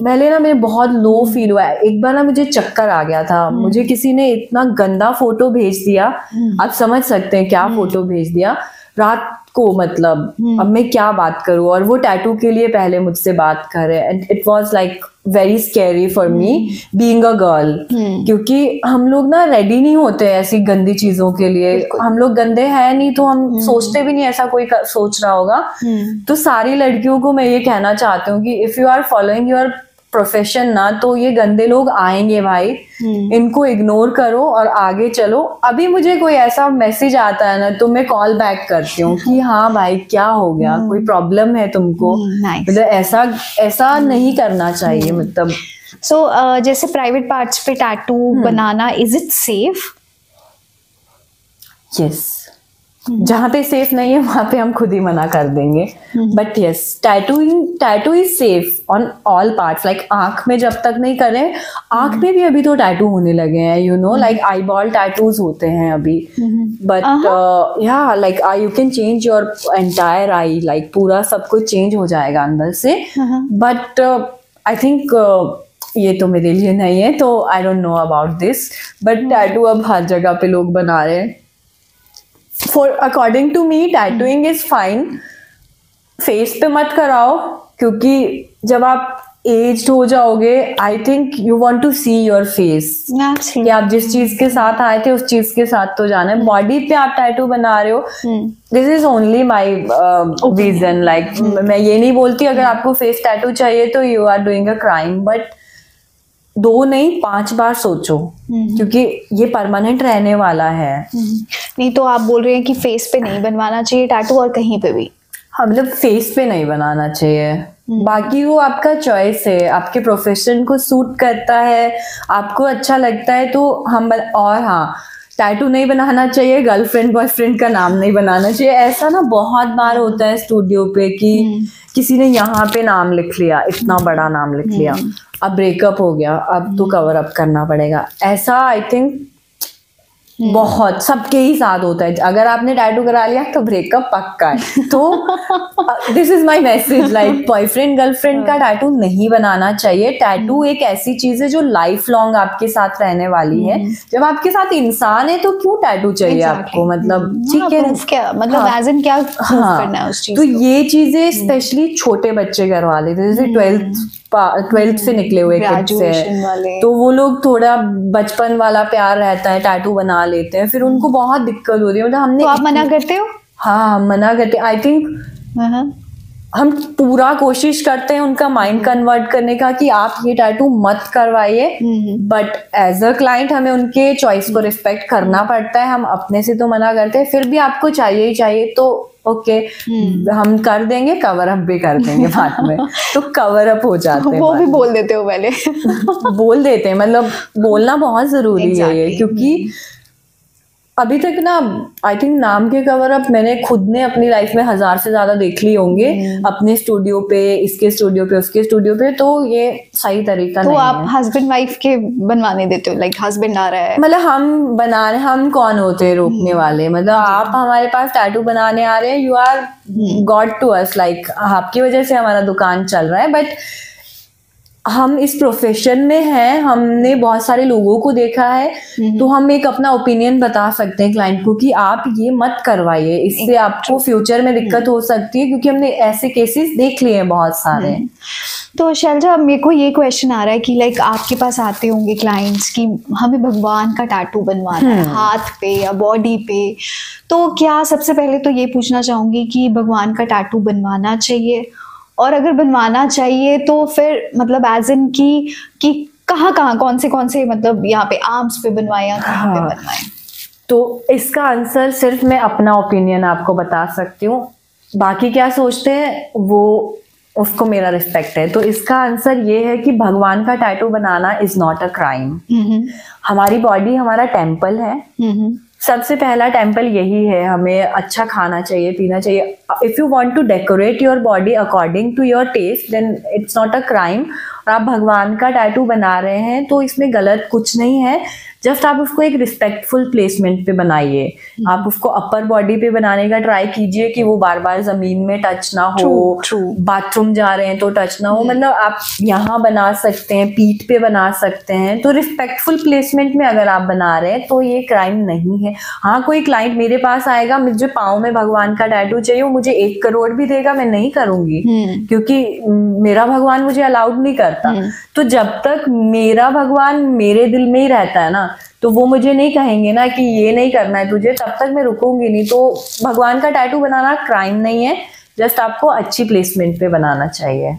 [SPEAKER 1] पहले ना मेरे बहुत लो फील हुआ है. एक बार ना मुझे चक्कर आ गया था, मुझे किसी ने इतना गंदा फोटो भेज दिया, आप समझ सकते हैं क्या फोटो भेज दिया रात को. मतलब अब मैं क्या बात करूं, और वो टैटू के लिए पहले मुझसे बात कर रहे हैं. It was like very scary for me being a girl, क्योंकि हम लोग ना रेडी नहीं होते ऐसी गंदी चीजों के लिए. हम लोग गंदे हैं नहीं, तो हम सोचते भी नहीं ऐसा कोई सोच रहा होगा. तो सारी लड़कियों को मैं ये कहना चाहती हूँ कि if you are following your profession ना, तो ये गंदे लोग आएंगे भाई, इनको इग्नोर करो और आगे चलो. अभी मुझे कोई ऐसा मैसेज आता है ना तो मैं कॉल बैक करती हूँ कि हाँ भाई क्या हो गया, कोई प्रॉब्लम है तुमको, मतलब ऐसा नहीं करना चाहिए. मतलब
[SPEAKER 2] सो जैसे प्राइवेट पार्ट्स पे tattoo banana, is it safe?
[SPEAKER 1] Yes, जहाँ पे सेफ नहीं है वहां पे हम खुद ही मना कर देंगे. But yes, tattoo is safe on all parts. Like आंख में जब तक नहीं करें, आंख में भी अभी तो टैटू होने लगे हैं, you know, like eye ball tattoos होते हैं अभी. बट या like you can change your entire I, like पूरा सब कुछ चेंज हो जाएगा अंदर से. बट आई थिंक ये तो मेरे लिए नहीं है, तो I don't know about this. But tattoo अब हर जगह पे लोग बना रहे हैं. According to me, tattooing is fine. Face पे मत कराओ, क्योंकि जब आप एज्ड हो जाओगे, I think you want to see your face कि आप जिस चीज के साथ आए थे उस चीज के साथ तो जाना है. बॉडी पे आप टैटू बना रहे हो, this is only my vision. Like मैं ये नहीं बोलती अगर आपको फेस टैटू चाहिए तो you are doing a crime, but 2 नहीं 5 बार सोचो, क्योंकि ये परमानेंट रहने वाला है.
[SPEAKER 2] नहीं तो आप बोल रहे हैं कि फेस पे नहीं बनवाना चाहिए टैटू, और कहीं पे भी?
[SPEAKER 1] हाँ, मतलब फेस पे नहीं बनाना चाहिए. बाकी वो आपका चॉइस है, आपके प्रोफेशन को सूट करता है, आपको अच्छा लगता है तो हम. और हाँ, टैटू नहीं बनाना चाहिए, गर्लफ्रेंड बॉयफ्रेंड का नाम नहीं बनाना चाहिए. ऐसा ना बहुत बार होता है स्टूडियो पे कि किसी ने यहाँ पे नाम लिख लिया, इतना बड़ा नाम लिख लिया, अब ब्रेकअप हो गया, अब तो कवर अप करना पड़ेगा. ऐसा आई थिंक बहुत सबके ही साथ होता है. अगर आपने टैटू करा लिया तो ब्रेकअप पक्का है. तो this is my message, like boyfriend girlfriend का टैटू नहीं बनाना चाहिए. टैटू एक ऐसी चीज है जो लाइफ लॉन्ग आपके साथ रहने वाली है. जब आपके साथ इंसान है तो क्यों टैटू चाहिए आपको? मतलब ठीक है,
[SPEAKER 2] क्या मतलब एज इन क्या करना है उस चीज.
[SPEAKER 1] तो ये चीजें स्पेशली छोटे बच्चे करवा लेते हैं, जैसे 12th से निकले हुए किड्स हैं, तो वो लोग थोड़ा बचपन वाला प्यार रहता है, टैटू बना लेते हैं, फिर उनको बहुत दिक्कत होती है. मतलब हमने,
[SPEAKER 2] तो आप मना करते हो?
[SPEAKER 1] हाँ, मना करते. आई थिंक हम पूरा कोशिश करते हैं उनका माइंड कन्वर्ट करने का कि आप ये टैटू मत करवाइए, बट एज अ क्लाइंट हमें उनके चॉइस को रिस्पेक्ट करना पड़ता है। हम अपने से तो मना करते हैं, फिर भी आपको चाहिए ही चाहिए तो ओके हम कर देंगे, कवर अप भी कर देंगे बाद में। तो कवर अप हो जाते हैं,
[SPEAKER 2] वो भी बोल देते हो पहले।
[SPEAKER 1] बोल देते हैं, मतलब बोलना बहुत जरूरी है ये, क्योंकि अभी तक ना आई थिंक नाम के कवर अप मैंने खुद ने अपनी लाइफ में 1000 से ज्यादा देख लिए होंगे, अपने स्टूडियो पे, इसके स्टूडियो पे, उसके स्टूडियो पे। तो ये सही तरीका
[SPEAKER 2] तो
[SPEAKER 1] नहीं
[SPEAKER 2] आप
[SPEAKER 1] है।
[SPEAKER 2] हस्बैंड वाइफ के बनवाने देते हो, लाइक हस्बैंड आ रहा है,
[SPEAKER 1] मतलब हम बना रहे, हम कौन होते हैं रोकने वाले? मतलब आप हमारे पास टैटू बनाने आ रहे हैं, you are god to us, like आपकी वजह से हमारा दुकान चल रहा है। बट हम इस प्रोफेशन में हैं, हमने बहुत सारे लोगों को देखा है, तो हम एक अपना ओपिनियन बता सकते हैं क्लाइंट को कि आप ये मत करवाइए, इससे आपको फ्यूचर में दिक्कत हो सकती है, क्योंकि हमने ऐसे केसेस देख लिए हैं बहुत सारे।
[SPEAKER 2] तो शैलजा, मेरे को ये क्वेश्चन आ रहा है कि लाइक आपके पास आते होंगे क्लाइंट्स कि हमें भगवान का टैटू बनवाना है हाथ पे या बॉडी पे, तो क्या सबसे पहले तो ये पूछना चाहूंगी कि भगवान का टैटू बनवाना चाहिए, और अगर बनवाना चाहिए तो फिर मतलब एज इन कि कहाँ कौन से मतलब यहाँ पे आर्म्स पे बनवाए या कहाँ पे बनवाए?
[SPEAKER 1] तो इसका आंसर सिर्फ मैं अपना ओपिनियन आपको बता सकती हूँ, बाकी क्या सोचते हैं वो उसको मेरा रिस्पेक्ट है। तो इसका आंसर ये है कि भगवान का tattoo banana is not a crime. हमारी बॉडी हमारा टेम्पल है, सबसे पहला टेम्पल यही है। हमें अच्छा खाना चाहिए, पीना चाहिए। If you want to decorate your body according to your taste, then it's not a crime. और आप भगवान का टैटू बना रहे हैं तो इसमें गलत कुछ नहीं है, जस्ट आप उसको एक रिस्पेक्टफुल प्लेसमेंट पे बनाइए। आप उसको अपर बॉडी पे बनाने का ट्राई कीजिए कि वो बार बार जमीन में टच ना हो, बाथरूम जा रहे हैं तो टच ना हो। मतलब आप यहाँ बना सकते हैं, पीठ पे बना सकते हैं। तो रिस्पेक्टफुल प्लेसमेंट में अगर आप बना रहे हैं तो ये क्राइम नहीं है। हाँ, कोई क्लाइंट मेरे पास आएगा, मुझे पाँव में भगवान का टैटू चाहिए, वो मुझे 1 करोड़ भी देगा, मैं नहीं करूंगी, क्योंकि मेरा भगवान मुझे अलाउड नहीं करता। तो जब तक मेरा भगवान मेरे दिल में ही रहता है ना, तो वो मुझे नहीं कहेंगे ना कि ये नहीं करना है तुझे, तब तक मैं रुकूंगी नहीं। तो भगवान का टैटू बनाना क्राइम नहीं है, जस्ट आपको अच्छी प्लेसमेंट पे बनाना चाहिए।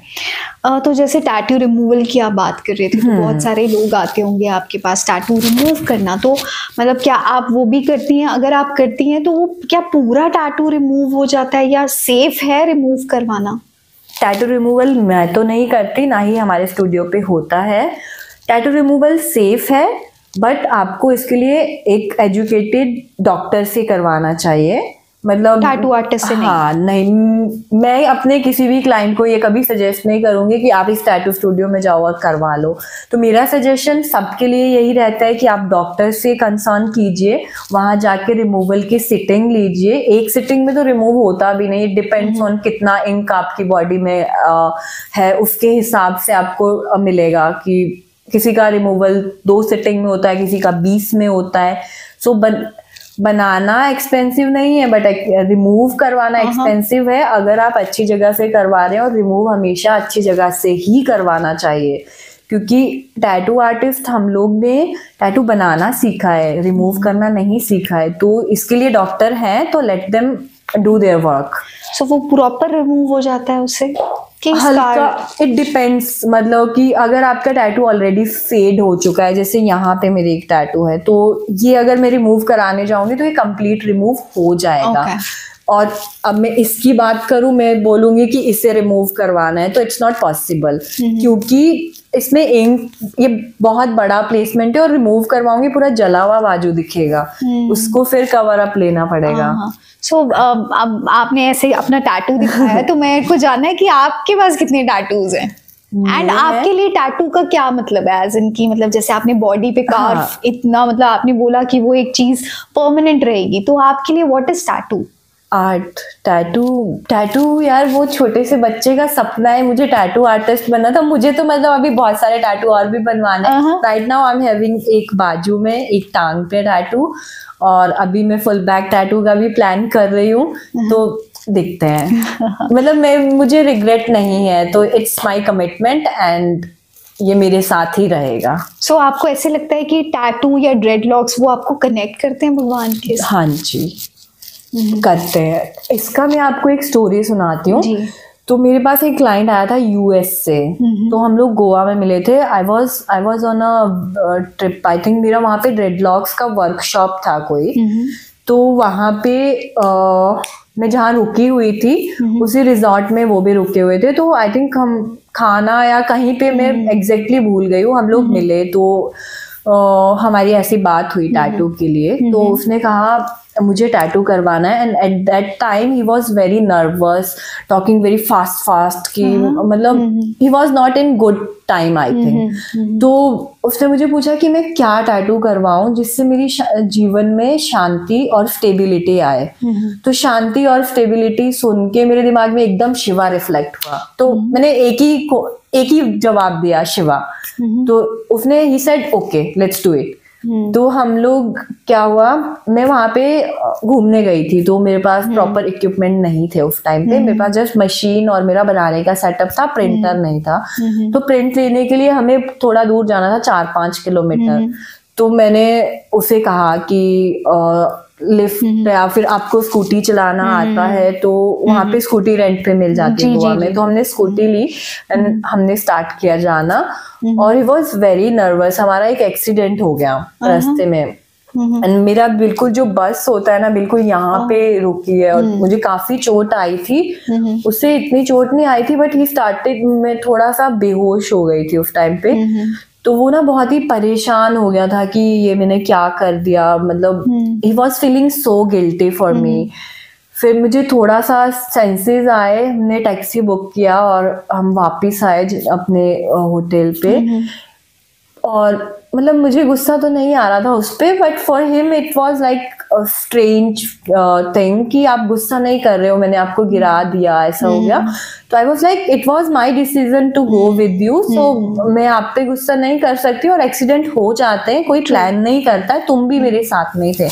[SPEAKER 2] तो जैसे टैटू रिमूवल की आप बात कर रहे थे, तो बहुत सारे लोग आते होंगे आपके पास टैटू रिमूव करना, तो मतलब क्या आप वो भी करती हैं? अगर आप करती हैं तो वो क्या पूरा टैटू रिमूव हो जाता है या सेफ है रिमूव करवाना?
[SPEAKER 1] टैटू रिमूवल मैं तो नहीं करती, ना ही हमारे स्टूडियो पे होता है। टैटू रिमूवल सेफ है, बट आपको इसके लिए एक एजुकेटेड डॉक्टर से करवाना चाहिए, मतलब
[SPEAKER 2] टैटू आर्टिस्ट से नहीं।
[SPEAKER 1] हाँ, नहीं, मैं अपने किसी भी क्लाइंट को ये कभी सजेस्ट नहीं करूंगी कि आप इस टैटू स्टूडियो में जाओ और करवा लो। तो मेरा सजेशन सबके लिए यही रहता है कि आप डॉक्टर से कंसर्न कीजिए, वहां जाके रिमूवल की सिटिंग लीजिए। एक सिटिंग में तो रिमूव होता भी नहीं, डिपेंड्स ऑन कितना इंक आपकी बॉडी में है, उसके हिसाब से आपको मिलेगा कि किसी का रिमूवल 2 सिटिंग में होता है, किसी का 20 में होता है। सो बनाना एक्सपेंसिव नहीं है, बट रिमूव करवाना एक्सपेंसिव है। अगर आप अच्छी जगह से करवा रहे हैं, और रिमूव हमेशा अच्छी जगह से ही करवाना चाहिए, क्योंकि टैटू आर्टिस्ट हम लोग ने टैटू बनाना सीखा है, रिमूव करना नहीं सीखा है। तो इसके लिए डॉक्टर हैं, तो let them do their work.
[SPEAKER 2] So वो प्रॉपर रिमूव हो जाता है उससे?
[SPEAKER 1] हल्का, इट डिपेंड्स, मतलब कि अगर आपका टैटू ऑलरेडी फेड हो चुका है, जैसे यहाँ पे मेरे एक टैटू है, तो ये अगर मैं रिमूव कराने जाऊंगी तो ये कंप्लीट रिमूव हो जाएगा। और अब मैं इसकी बात करूं, मैं बोलूंगी कि इसे रिमूव करवाना है, तो इट्स नॉट पॉसिबल, क्योंकि इसमें इंक, ये बहुत बड़ा प्लेसमेंट है, और रिमूव करवाऊंगी पूरा जला हुआ बाजू दिखेगा, उसको फिर कवर अप लेना पड़ेगा।
[SPEAKER 2] सो अब आपने ऐसे अपना टैटू दिखाया है, तो मेरे को जानना है कि आपके पास कितने टैटूज हैं, एंड आपके लिए टैटू का क्या मतलब है? एज इन की मतलब जैसे आपने बॉडी पे कार्व इतना, मतलब आपने बोला कि वो एक चीज परमानेंट रहेगी, तो आपके लिए what is tattoo?
[SPEAKER 1] Art, tattoo यार वो छोटे से बच्चे का सपना है, मुझे टैटू आर्टिस्ट बनना था। मुझे तो मतलब अभी बहुत सारे टैटू और भी बनवाना है। Right now I am having एक बाजू में, एक टांग पे टैटू, और अभी मैं फुल बैक टैटू का भी प्लान कर रही हूँ, तो देखते हैं। मतलब मुझे रिग्रेट नहीं है, तो इट्स माई कमिटमेंट एंड ये मेरे साथ ही रहेगा।
[SPEAKER 2] सो आपको ऐसे लगता है कि टैटू या ड्रेडलॉक्स वो आपको कनेक्ट करते हैं भगवान के साथ?
[SPEAKER 1] हाँ जी, करते हैं। इसका मैं आपको एक स्टोरी सुनाती हूँ। तो मेरे पास एक क्लाइंट आया था यूएस से, तो हम लोग गोवा में मिले थे। I was on a trip, I think मेरा वहाँ पे ड्रेडलॉक्स का वर्कशॉप था कोई, तो वहाँ पे मैं जहाँ रुकी हुई थी उसी रिजॉर्ट में वो भी रुके हुए थे। तो आई थिंक हम खाना या कहीं पे मैं एग्जैक्टली भूल गई हूँ, हम लोग मिले तो हमारी ऐसी बात हुई टैटू के लिए। तो उसने कहा मुझे टैटू करवाना है, and at that time he was very nervous, talking very fast कि मतलब he was not in good time I think. तो उसने मुझे पूछा कि मैं क्या टैटू करवाऊं जिससे मेरी जीवन में शांति और स्टेबिलिटी आए। तो शांति और स्टेबिलिटी सुन के मेरे दिमाग में एकदम शिवा रिफ्लेक्ट हुआ, तो मैंने एक ही जवाब दिया, शिवा। तो उसने he said okay let's do it. तो हम लोग क्या हुआ, मैं वहां पे घूमने गई थी, तो मेरे पास प्रॉपर इक्विपमेंट नहीं थे उस टाइम पे। मेरे पास जस्ट मशीन और मेरा बनाने का सेटअप था, प्रिंटर नहीं था। तो प्रिंट लेने के लिए हमें थोड़ा दूर जाना था, 4-5 किलोमीटर। तो मैंने उसे कहा कि लिफ्ट या फिर आपको स्कूटी चलाना आता है तो वहां पे स्कूटी रेंट पे मिल जाती है गोवा में। तो हमने स्कूटी ली एंड हमने स्टार्ट किया जाना, और ही वॉज वेरी नर्वस। हमारा एक एक्सीडेंट हो गया रास्ते में, एंड मेरा बिल्कुल जो बस होता है ना बिल्कुल यहाँ पे रुकी है, और मुझे काफी चोट आई थी। उससे इतनी चोट नहीं आई थी, बट ही स्टार्टेड, मैं थोड़ा सा बेहोश हो गई थी उस टाइम पे। तो वो ना बहुत ही परेशान हो गया था कि ये मैंने क्या कर दिया, मतलब he was feeling so guilty for me. फिर मुझे थोड़ा सा सेंसेस आए, हमने टैक्सी बुक किया और हम वापस आए अपने होटल पे। और मतलब मुझे गुस्सा तो नहीं आ रहा था उस पे, but for him it was like strange thing कि आप गुस्सा नहीं कर रहे हो, मैंने आपको गिरा दिया, ऐसा हो गया। तो I was like it was my decision to go with you, so मैं आप पे गुस्सा नहीं कर सकती, और एक्सीडेंट हो जाते हैं, कोई प्लान नहीं करता है, तुम भी मेरे साथ में थे।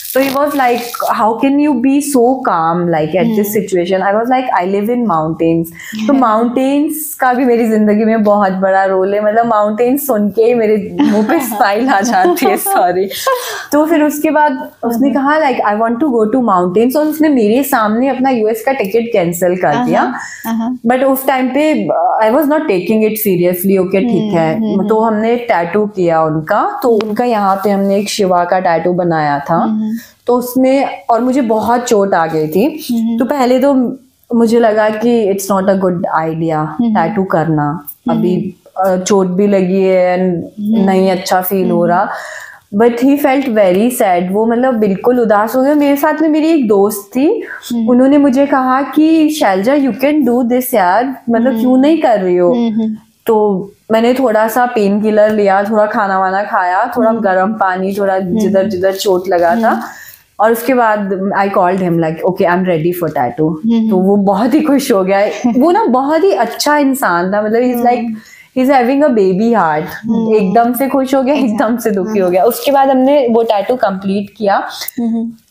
[SPEAKER 1] So he was like, how can you be so calm like at this situation? I was like, I live in mountains. तो mountains का भी मेरी जिंदगी में बहुत बड़ा रोल है, मतलब mountains सुन के ही मेरे मुंह पे स्माइल आ जाती है, सॉरी। तो फिर उसके बाद उसने कहा like I want to go to mountains, और उसने मेरे सामने अपना यूएस का टिकट कैंसिल कर दिया। बट उस टाइम पे I was not taking it seriously, okay ठीक है। तो हमने टैटू किया उनका, तो उनका यहाँ पे हमने एक शिवा का टैटू बनाया था। तो उसमें, और मुझे बहुत चोट आ गई थी, तो पहले तो मुझे लगा कि it's not a good idea tattoo करना, अभी चोट भी लगी है, नहीं अच्छा फील हो रहा। But he felt very sad, वो मतलब बिल्कुल उदास हो गया। मेरे साथ में मेरी एक दोस्त थी, उन्होंने मुझे कहा कि Shailaja you can do this यार, मतलब क्यों नहीं कर रही हो। तो मैंने थोड़ा सा पेन किलर लिया, थोड़ा खाना वाना खाया, थोड़ा गर्म पानी, थोड़ा जिधर जिधर चोट लगा था, और उसके बाद I called him like okay I am ready for tattoo. तो वो बहुत ही खुश हो गया। वो ना बहुत ही अच्छा इंसान था, मतलब is like he is having a baby heart. एकदम से खुश हो गया, एकदम से दुखी हो गया। उसके बाद हमने वो टैटू कंप्लीट किया।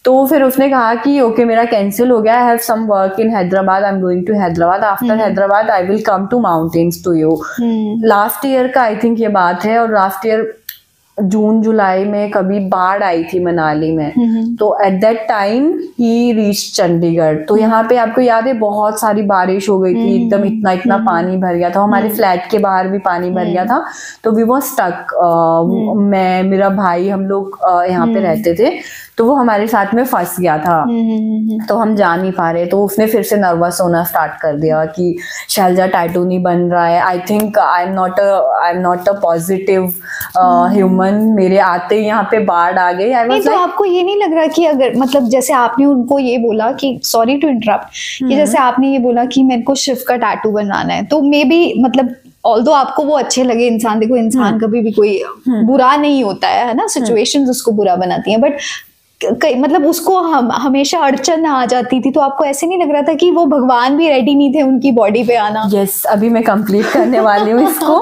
[SPEAKER 1] तो फिर उसने कहा कि ओके मेरा कैंसिल हो गया, I have some work in Hyderabad, I am going to Hyderabad, after Hyderabad I will come to mountains to you. Last year का आई थिंक ये बात है, और लास्ट ईयर जून जुलाई में कभी बाढ़ आई थी मनाली में। तो at that time he reach Chandigarh. तो यहाँ पे आपको याद है बहुत सारी बारिश हो गई थी, एकदम इतना पानी भर गया था, हमारे फ्लैट के बाहर भी पानी भर गया था। तो वी वर स्टक, मैं, मेरा भाई, हम लोग यहाँ पे रहते थे, तो वो हमारे साथ में फंस गया था। तो हम जा नहीं पा रहे। तो उसने फिर से नर्वस होना स्टार्ट कर दिया कि शैलजा टैटू नहीं बन रहा है, I think I am not a positive human, मेरे आते ही यहाँ पे बाढ़ आ गई।
[SPEAKER 2] नहीं, तो आपको ये नहीं लग रहा कि अगर मतलब जैसे आपने उनको ये बोला कि सॉरी टू इंटरप्ट, कि जैसे आपने ये बोला कि मेरे को शिव का टैटू बनाना है, तो मे बी मतलब ऑल्दो आपको वो अच्छे लगे इंसान, देखो इंसान कभी भी कोई बुरा नहीं होता है ना, सिचुएशंस उसको बुरा बनाती हैं, बट मतलब उसको हमेशा अड़चन आ जाती थी। तो आपको ऐसे नहीं लग रहा था कि वो भगवान भी रेडी नहीं थे उनकी बॉडी पे आना?
[SPEAKER 1] यस, अभी मैं कंप्लीट करने वाली हूँ इसको।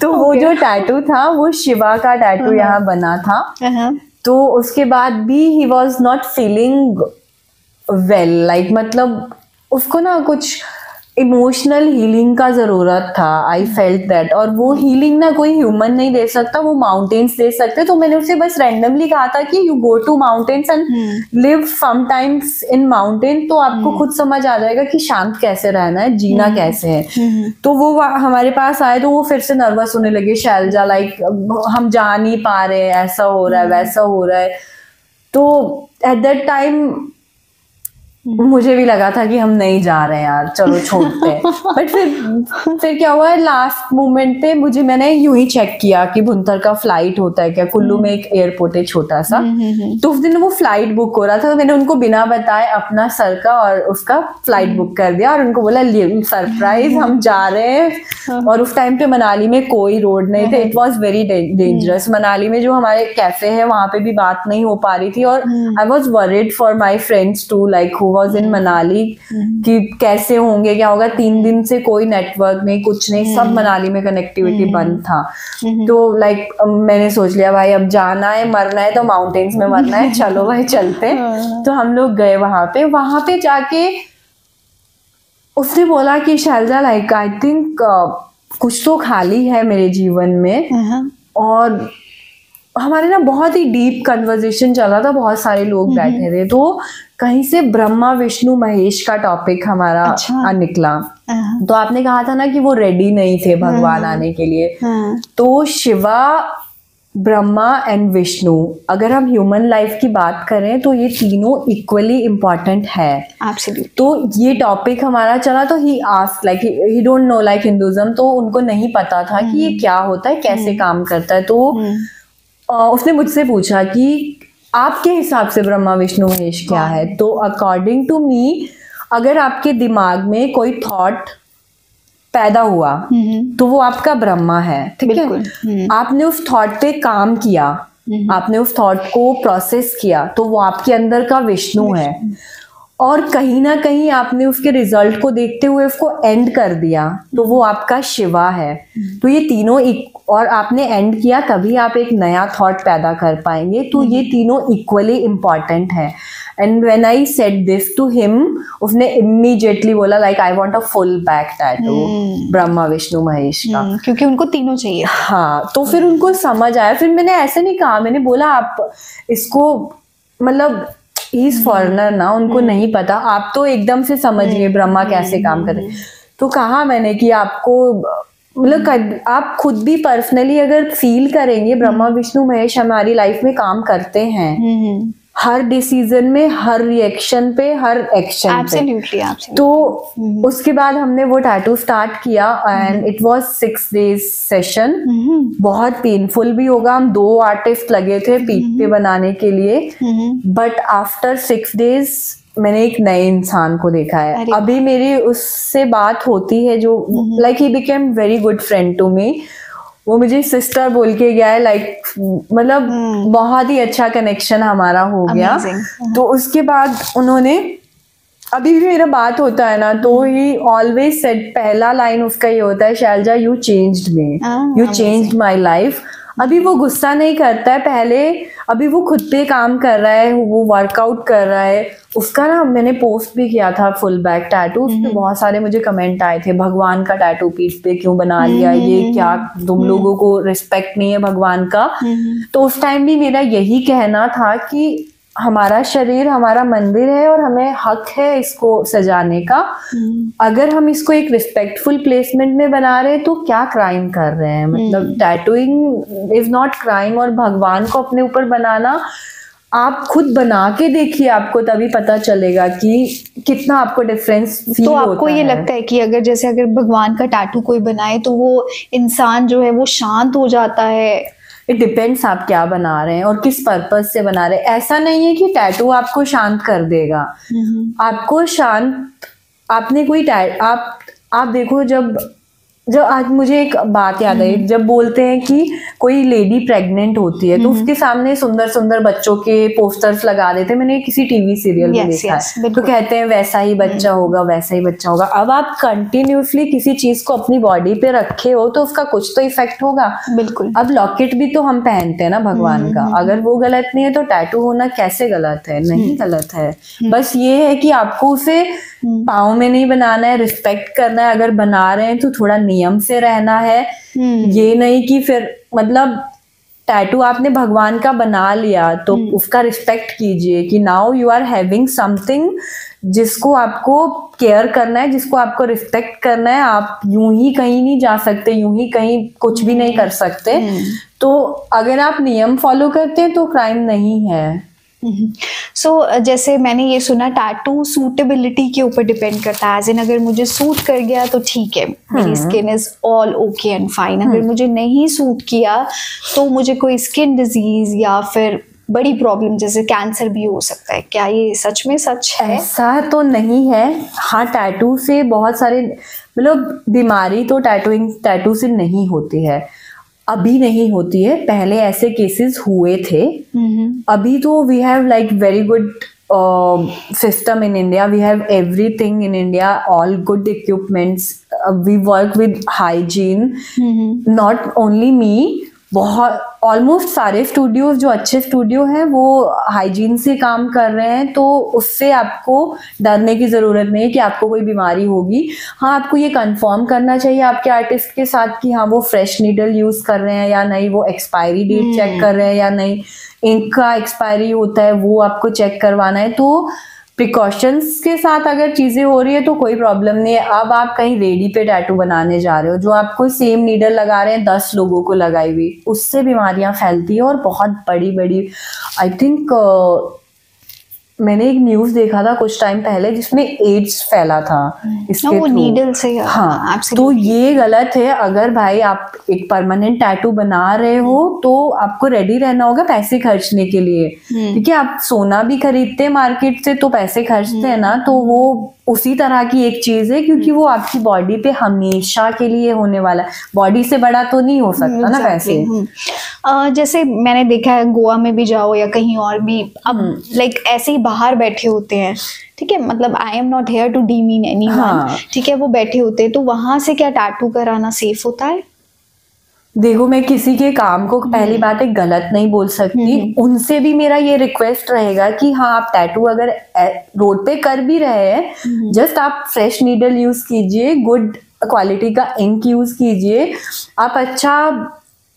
[SPEAKER 1] तो वो जो टैटू था वो शिवा का टैटू यहाँ बना था। तो उसके बाद भी he was not feeling well, like मतलब उसको ना कुछ इमोशनल हीलिंग का जरूरत था। आई फेल्ट दैट, और वो हीलिंग ना कोई ह्यूमन नहीं दे सकता, वो माउंटेन्स दे सकते। तो मैंने उसे बस रैंडमली कहा था कि you go to mountains and live sometimes in mountain, तो आपको खुद समझ आ जाएगा कि शांत कैसे रहना है, जीना कैसे है। तो वो हमारे पास आए तो वो फिर से नर्वस होने लगे, शैलजा लाइक हम जा नहीं पा रहे, ऐसा हो रहा है वैसा हो रहा है। तो एट दैट टाइम मुझे भी लगा था कि हम नहीं जा रहे हैं यार, चलो छोड़ते हैं। बट फिर क्या हुआ, लास्ट मोमेंट पे मैंने यूं ही चेक किया कि भुंतर का फ्लाइट होता है क्या, कुल्लू में एक एयरपोर्ट है छोटा सा, तो उस दिन वो फ्लाइट बुक हो रहा था। तो मैंने उनको बिना बताए अपना सर का और उसका फ्लाइट बुक कर दिया और उनको बोला सरप्राइज हम जा रहे हैं। और उस टाइम पे मनाली में कोई रोड नहीं थे, it was very dangerous. Manali में जो हमारे कैफे है वहां पे भी बात नहीं हो पा रही थी, और I was worried for my friends too, like who was in Manali, कि कैसे होंगे, क्या होगा। 3 दिन से कोई नेटवर्क नहीं, कुछ नहीं, सब मनाली में कनेक्टिविटी बंद था। तो लाइक मैंने सोच लिया भाई अब जाना है, मरना है तो माउंटेन्स में मरना है, चलो भाई चलते। तो हम लोग गए वहां पे जाके उसने बोला कि शैलजा लाइक आई थिंक कुछ तो खाली है मेरे जीवन में। और हमारे ना बहुत ही डीप कन्वर्सेशन चल रहा था, बहुत सारे लोग बैठे थे, तो कहीं से ब्रह्मा विष्णु महेश का टॉपिक हमारा निकला। तो आपने कहा था ना कि वो रेडी नहीं थे भगवान आने के लिए। तो शिवा, ब्रह्मा एंड विष्णु, अगर हम ह्यूमन लाइफ की बात करें तो ये तीनों इक्वली इम्पोर्टेंट है।
[SPEAKER 2] Absolutely.
[SPEAKER 1] तो ये टॉपिक हमारा चला, तो he asked like he don't know like Hinduism, तो उनको नहीं पता था कि ये क्या होता है, कैसे काम करता है। तो उसने मुझसे पूछा कि आपके हिसाब से ब्रह्मा विष्णु महेश क्या है। तो अकॉर्डिंग टू मी, अगर आपके दिमाग में कोई थॉट पैदा हुआ तो वो आपका ब्रह्मा है, ठीक है। आपने उस थॉट पे काम किया, आपने उस थॉट को प्रोसेस किया, तो वो आपके अंदर का विष्णु है। और कहीं ना कहीं आपने उसके रिजल्ट को देखते हुए उसको एंड कर दिया, तो वो आपका शिवा है। तो ये तीनों और आपने एंड किया तभी आप एक नया थॉट पैदा कर पाएंगे। तो ये तीनों इक्वली इम्पॉर्टेंट है। And when I said this to him, उसने इमीडिएटली बोला like I want a full back tattoo Brahma Vishnu Mahesh का,
[SPEAKER 2] क्योंकि उनको तीनों चाहिए।
[SPEAKER 1] हाँ, तो फिर उनको समझ आया। फिर मैंने ऐसे नहीं कहा, मैंने बोला आप इसको मतलब इज फॉरेनर ना, उनको नहीं पता, आप तो एकदम से समझ गए ब्रह्मा कैसे काम करे। तो कहा मैंने कि आपको मतलब आप खुद भी पर्सनली अगर फील करेंगे ब्रह्मा विष्णु महेश हमारी लाइफ में काम करते हैं, हर डिसीजन में, हर रिएक्शन पे, हर एक्शन पे। तो उसके बाद हमने वो टैटू स्टार्ट किया and it was 6 days session. बहुत पेनफुल भी होगा, हम 2 आर्टिस्ट लगे थे पीठ पे बनाने के लिए, बट आफ्टर 6 days मैंने एक नए इंसान को देखा है। अभी मेरी उससे बात होती है, जो like he became very good friend to me. वो मुझे सिस्टर बोल के गया है, लाइक मतलब बहुत ही अच्छा कनेक्शन हमारा हो गया। तो उसके बाद उन्होंने, अभी भी मेरा बात होता है ना, तो ही ऑलवेज सेड, पहला लाइन उसका ये होता है, Shailaja you changed me, you changed my life. अभी वो गुस्सा नहीं करता है पहले, अभी वो खुद पे काम कर रहा है, वो वर्कआउट कर रहा है। उसका ना मैंने पोस्ट भी किया था फुल बैक टैटू, उसमें बहुत सारे मुझे कमेंट आए थे, भगवान का टैटू पीठ पे क्यों बना लिया, ये क्या तुम लोगों को रिस्पेक्ट नहीं है भगवान का। तो उस टाइम भी मेरा यही कहना था कि हमारा शरीर हमारा मंदिर है और हमें हक है इसको सजाने का। अगर हम इसको एक रिस्पेक्टफुल प्लेसमेंट में बना रहे हैं तो क्या क्राइम कर रहे हैं, मतलब टैटूइंग इज नॉट क्राइम। और भगवान को अपने ऊपर बनाना, आप खुद बना के देखिए, आपको तभी पता चलेगा कि कितना आपको डिफरेंस फील होता है।
[SPEAKER 2] तो आपको ये लगता है कि अगर भगवान का टैटू कोई बनाए तो वो इंसान जो है वो शांत हो जाता है?
[SPEAKER 1] इट डिपेंड्स आप क्या बना रहे हैं और किस पर्पस से बना रहे हैं। ऐसा नहीं है कि टैटू आपको शांत कर देगा। आपको शांत, आपने कोई आप देखो, जब जो आज मुझे एक बात याद आई, जब बोलते हैं कि कोई लेडी प्रेग्नेंट होती है तो उसके सामने सुंदर सुंदर बच्चों के पोस्टर्स लगा देते हैं, मैंने किसी टीवी सीरियल में देखा है, तो कहते हैं वैसा ही बच्चा होगा, वैसा ही बच्चा होगा। अब आप कंटिन्यूसली किसी चीज को अपनी बॉडी पे रखे हो तो उसका कुछ तो इफेक्ट होगा।
[SPEAKER 2] बिल्कुल।
[SPEAKER 1] अब लॉकेट भी तो हम पहनते हैं ना भगवान का, अगर वो गलत नहीं है तो टैटू होना कैसे गलत है? नहीं गलत है, बस ये है कि आपको उसे पाँव में नहीं बनाना है, रिस्पेक्ट करना है। अगर बना रहे हैं तो थोड़ा नियम से रहना है, ये नहीं कि फिर मतलब टैटू आपने भगवान का बना लिया तो उसका रिस्पेक्ट कीजिए कि now you are having something जिसको आपको केयर करना है, जिसको आपको रिस्पेक्ट करना है। आप यूं ही कहीं नहीं जा सकते, यूं ही कहीं कुछ भी नहीं कर सकते। तो अगर आप नियम फॉलो करते हैं तो क्राइम नहीं है।
[SPEAKER 2] सो जैसे मैंने ये सुना टैटू सूटेबिलिटी के ऊपर डिपेंड करता है, एज इन अगर मुझे सूट कर गया तो ठीक है, मेरी skin is all okay and fine. अगर मुझे नहीं सूट किया तो मुझे कोई स्किन डिजीज या फिर बड़ी प्रॉब्लम जैसे कैंसर भी हो सकता है। क्या ये सच में सच है?
[SPEAKER 1] ऐसा तो नहीं है। हाँ, टैटू से बहुत सारे मतलब बीमारी तो टैटू से नहीं होती है, अभी नहीं होती है, पहले ऐसे केसेस हुए थे। अभी तो we have like very good system in India, we have everything in India, all good equipments, we work with hygiene, not only me, बहुत ऑलमोस्ट सारे स्टूडियोज जो अच्छे स्टूडियो हैं वो हाइजीन से काम कर रहे हैं, तो उससे आपको डरने की ज़रूरत नहीं है कि आपको कोई बीमारी होगी। हाँ, आपको ये कंफर्म करना चाहिए आपके आर्टिस्ट के साथ कि हाँ वो फ्रेश नीडल यूज़ कर रहे हैं या नहीं, वो एक्सपायरी डेट चेक कर रहे हैं या नहीं, इंक का एक्सपायरी होता है वो आपको चेक करवाना है। तो प्रिकॉशंस के साथ अगर चीज़ें हो रही है तो कोई प्रॉब्लम नहीं है। अब आप कहीं रेडी पे टैटू बनाने जा रहे हो, जो आपको सेम नीडल लगा रहे हैं 10 लोगों को लगाई हुई, उससे बीमारियां फैलती है और बहुत बड़ी बड़ी। आई थिंक मैंने एक न्यूज़ देखा था कुछ टाइम पहले जिसमें एड्स फैला था इसके थ्रू,
[SPEAKER 2] नीडल से।
[SPEAKER 1] हाँ, तो ये गलत है। अगर भाई आप एक परमानेंट टैटू बना रहे हो तो आपको रेडी रहना होगा पैसे खर्चने के लिए, क्योंकि आप सोना भी खरीदते हैं मार्केट से तो पैसे खर्चते हैं ना, तो वो उसी तरह की एक चीज है, क्योंकि वो आपकी बॉडी पे हमेशा के लिए होने वाला है। बॉडी से बड़ा तो नहीं हो सकता ना पैसे।
[SPEAKER 2] जैसे मैंने देखा है गोवा में भी जाओ या कहीं और भी, अब लाइक ऐसे ही बाहर बैठे होते हैं, ठीक है, मतलब I am not here to demean anyone, ठीक है, वो बैठे होते हैं, तो वहां से क्या टैटू कराना सेफ होता है?
[SPEAKER 1] देखो, मैं किसी के काम को पहली बात है गलत नहीं बोल सकती, उनसे भी मेरा ये रिक्वेस्ट रहेगा कि हाँ आप टैटू अगर रोड पे कर भी रहे हैं, जस्ट आप फ्रेश नीडल यूज कीजिए, गुड क्वालिटी का इंक यूज कीजिए। आप अच्छा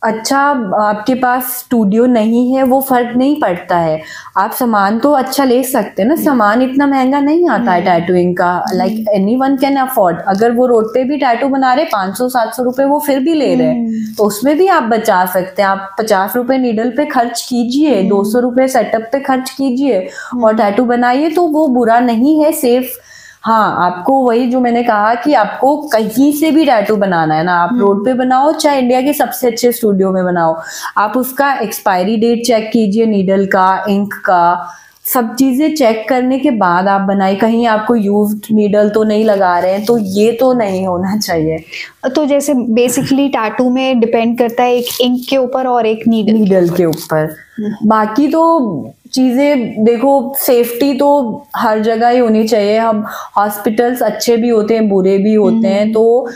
[SPEAKER 1] आपके पास स्टूडियो नहीं है वो फर्क नहीं पड़ता है, आप सामान तो अच्छा ले सकते हैं ना, सामान इतना महंगा नहीं आता है टैटूइंग का, लाइक एनीवन कैन अफोर्ड। अगर वो रोड पे भी टैटू बना रहे 500-700 रुपए वो फिर भी ले रहे हैं, तो उसमें भी आप बचा सकते हैं। आप 50 रुपए नीडल पे खर्च कीजिए, 200 रुपए सेटअप पे खर्च कीजिए और टैटू बनाइए, तो वो बुरा नहीं है, सेफ। हाँ, आपको वही जो मैंने कहा कि आपको कहीं से भी टैटू बनाना है ना, आप रोड पे बनाओ चाहे इंडिया के सबसे अच्छे स्टूडियो में बनाओ, आप उसका एक्सपायरी डेट चेक कीजिए, नीडल का, इंक का, सब चीजें चेक करने के बाद आप बनाइए। कहीं आपको यूज्ड नीडल तो नहीं लगा रहे हैं, तो ये तो नहीं होना चाहिए।
[SPEAKER 2] तो जैसे बेसिकली टैटू में डिपेंड करता है एक इंक के ऊपर और एक नीडल
[SPEAKER 1] के ऊपर। बाकी तो चीजें देखो, सेफ्टी तो हर जगह ही होनी चाहिए। हम हॉस्पिटल्स अच्छे भी होते हैं, बुरे भी होते हैं, तो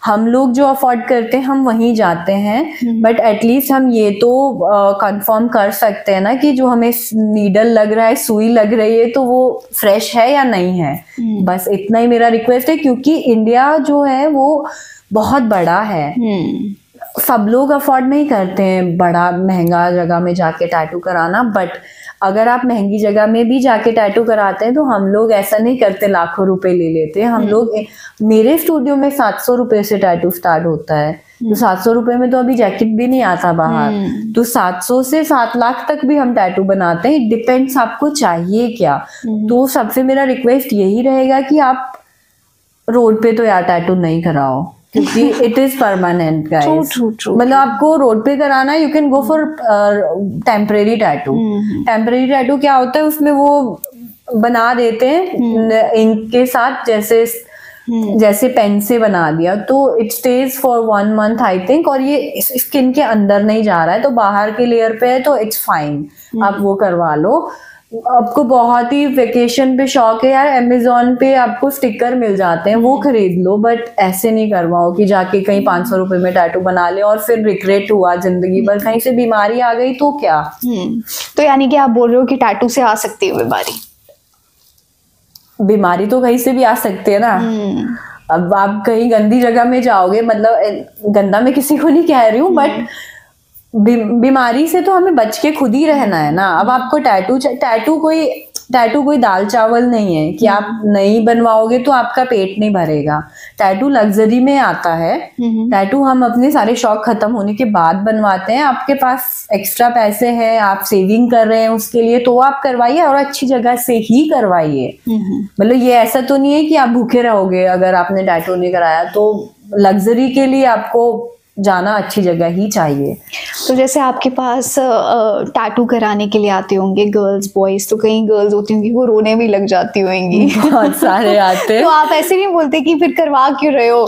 [SPEAKER 1] हम लोग जो अफोर्ड करते हैं हम वहीं जाते हैं, बट एटलीस्ट हम ये तो कंफर्म कर सकते हैं ना कि जो हमें नीडल लग रहा है, सुई लग रही है, तो वो फ्रेश है या नहीं है। बस इतना ही मेरा रिक्वेस्ट है, क्योंकि इंडिया जो है वो बहुत बड़ा है, सब लोग अफोर्ड नहीं करते हैं बड़ा महंगा जगह में जाके टैटू कराना। बट अगर आप महंगी जगह में भी जाके टैटू कराते हैं तो हम लोग ऐसा नहीं करते लाखों रुपए ले लेते हैं। हम लोग, मेरे स्टूडियो में 700 रुपए से टैटू स्टार्ट होता है, तो 700 रुपए में तो अभी जैकेट भी नहीं आता बाहर, तो 700 से 7 लाख तक भी हम टैटू बनाते हैं। इट डिपेंड्स आपको चाहिए क्या। तो सबसे मेरा रिक्वेस्ट यही रहेगा कि आप रोड पे तो यार टैटू नहीं कराओ, क्योंकि इट इज परमानेंट गाइस। मतलब आपको रोड पे कराना है, you can go for temporary tattoo. Temporary tattoo क्या होता है, उसमें वो बना देते हैं इंक के साथ, जैसे जैसे पेन से बना दिया तो it stage for 1 month I think, और ये स्किन के अंदर नहीं जा रहा है तो बाहर के लेयर पे है तो इट्स फाइन, आप वो करवा लो। आपको बहुत ही वेकेशन पे शौक है यार, अमेजोन पे आपको स्टिकर मिल जाते हैं, वो खरीद लो, बट ऐसे नहीं करवाओ कि जाके कहीं 500 रुपए में टैटू बना ले और फिर रिग्रेट हुआ जिंदगी भर, कहीं से बीमारी आ गई तो क्या।
[SPEAKER 2] तो यानी कि आप बोल रहे हो कि टैटू से आ सकती है बीमारी?
[SPEAKER 1] बीमारी तो कहीं से भी आ सकती है ना। अब आप कहीं गंदी जगह में जाओगे, मतलब गंदा मैं किसी को नहीं कह रही हूँ, बट बीमारी से तो हमें बच के खुद ही रहना है ना। अब आपको टैटू कोई दाल चावल नहीं है कि आप नहीं बनवाओगे तो आपका पेट नहीं भरेगा। टैटू लग्जरी में आता है। टैटू हम अपने सारे शौक खत्म होने के बाद बनवाते हैं। आपके पास एक्स्ट्रा पैसे हैं, आप सेविंग कर रहे हैं उसके लिए, तो आप करवाइए और अच्छी जगह से ही करवाइए। मतलब ये ऐसा तो नहीं है कि आप भूखे रहोगे अगर आपने टैटू नहीं कराया। तो लग्जरी के लिए आपको जाना अच्छी जगह ही चाहिए।
[SPEAKER 2] तो जैसे आपके पास टैटू कराने के लिए आते होंगे गर्ल्स बॉयज, तो कई गर्ल्स होती होंगी वो रोने भी लग जाती होंगी।
[SPEAKER 1] बहुत सारे आते
[SPEAKER 2] तो आप ऐसे नहीं बोलते कि फिर करवा क्यों रहे हो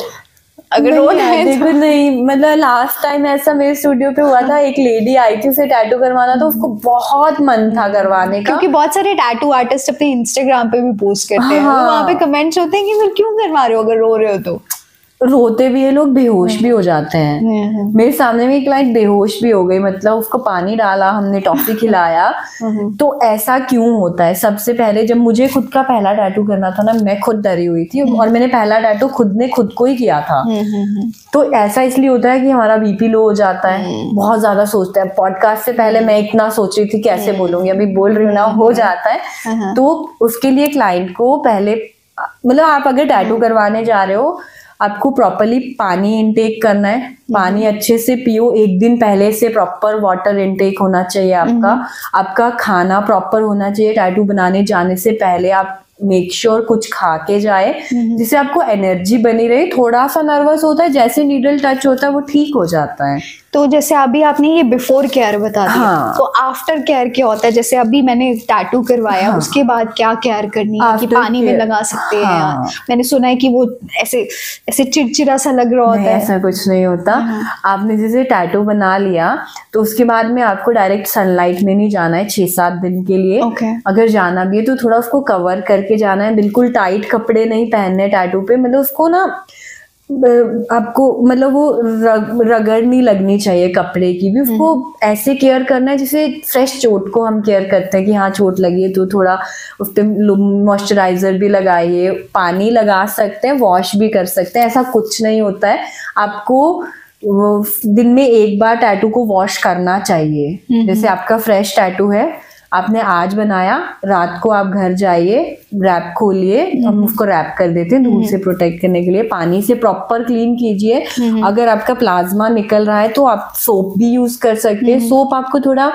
[SPEAKER 2] अगर रोना है?
[SPEAKER 1] देखो नहीं, मतलब लास्ट टाइम ऐसा मेरे स्टूडियो पे हुआ था, एक लेडी आई थी, उसे टैटू करवाना था, उसको बहुत मन था करवाने का।
[SPEAKER 2] क्योंकि बहुत सारे टैटू आर्टिस्ट अपने इंस्टाग्राम पे भी पोस्ट करते हैं, वहाँ पे कमेंट्स होते हैं कि फिर क्यों करवा रहे हो अगर रो रहे हो तो।
[SPEAKER 1] रोते भी है लोग, बेहोश भी हो जाते हैं। मेरे सामने में एक क्लाइंट बेहोश भी हो गई, मतलब उसको पानी डाला हमने, टॉफी खिलाया। तो ऐसा क्यों होता है? सबसे पहले जब मुझे खुद का पहला टैटू करना था ना, मैं खुद डरी हुई थी और मैंने पहला टैटू खुद ने खुद को ही किया था। तो ऐसा इसलिए होता है कि हमारा बीपी लो हो जाता है, बहुत ज्यादा सोचते हैं। पॉडकास्ट से पहले मैं इतना सोच रही थी कैसे बोलूंगी, अभी बोल रही हूँ ना, हो जाता है। तो उसके लिए क्लाइंट को पहले, मतलब आप अगर टैटू करवाने जा रहे हो, आपको प्रॉपरली पानी इनटेक करना है। पानी अच्छे से पियो, एक दिन पहले से प्रॉपर वाटर इनटेक होना चाहिए आपका खाना प्रॉपर होना चाहिए। टैटू बनाने जाने से पहले आप मेक श्योर कुछ खा के जाए, जिससे आपको एनर्जी बनी रहे। थोड़ा सा नर्वस होता है, जैसे नीडल टच होता है वो ठीक हो जाता है।
[SPEAKER 2] तो जैसे अभी आपने ये बिफोर केयर बता दिया,
[SPEAKER 1] हाँ।
[SPEAKER 2] तो आफ्टर केयर क्या होता है? जैसे अभी मैंने टैटू करवाया, हाँ। उसके बाद क्या केयर करनी है? कि पानी में लगा सकते
[SPEAKER 1] हाँ।
[SPEAKER 2] हैं? मैंने सुना है कि वो ऐसे चिड़चिड़ा सा लग रहा होता है।
[SPEAKER 1] ऐसा कुछ नहीं होता। आपने जैसे टैटू बना लिया तो उसके बाद में आपको डायरेक्ट सनलाइट में नहीं जाना है 6-7 दिन के लिए। अगर जाना भी है तो थोड़ा उसको कवर करके जाना है। बिल्कुल टाइट कपड़े नहीं पहनने टैटू पे, मतलब उसको ना आपको, मतलब वो रगड़ नहीं लगनी चाहिए कपड़े की भी। उसको ऐसे केयर करना है जैसे फ्रेश चोट को हम केयर करते हैं कि हाँ चोट लगी है तो थोड़ा उस पर मॉइस्चराइजर भी लगाइए, पानी लगा सकते हैं, वॉश भी कर सकते हैं। ऐसा कुछ नहीं होता है। आपको दिन में एक बार टैटू को वॉश करना चाहिए। जैसे आपका फ्रेश टैटू है, आपने आज बनाया, रात को आप घर जाइए, रैप खोलिए, हम उसको रैप कर देते हैं धूल से प्रोटेक्ट करने के लिए। पानी से प्रॉपर क्लीन कीजिए। अगर आपका प्लाज्मा निकल रहा है तो आप सोप भी यूज कर सकते हैं। सोप आपको थोड़ा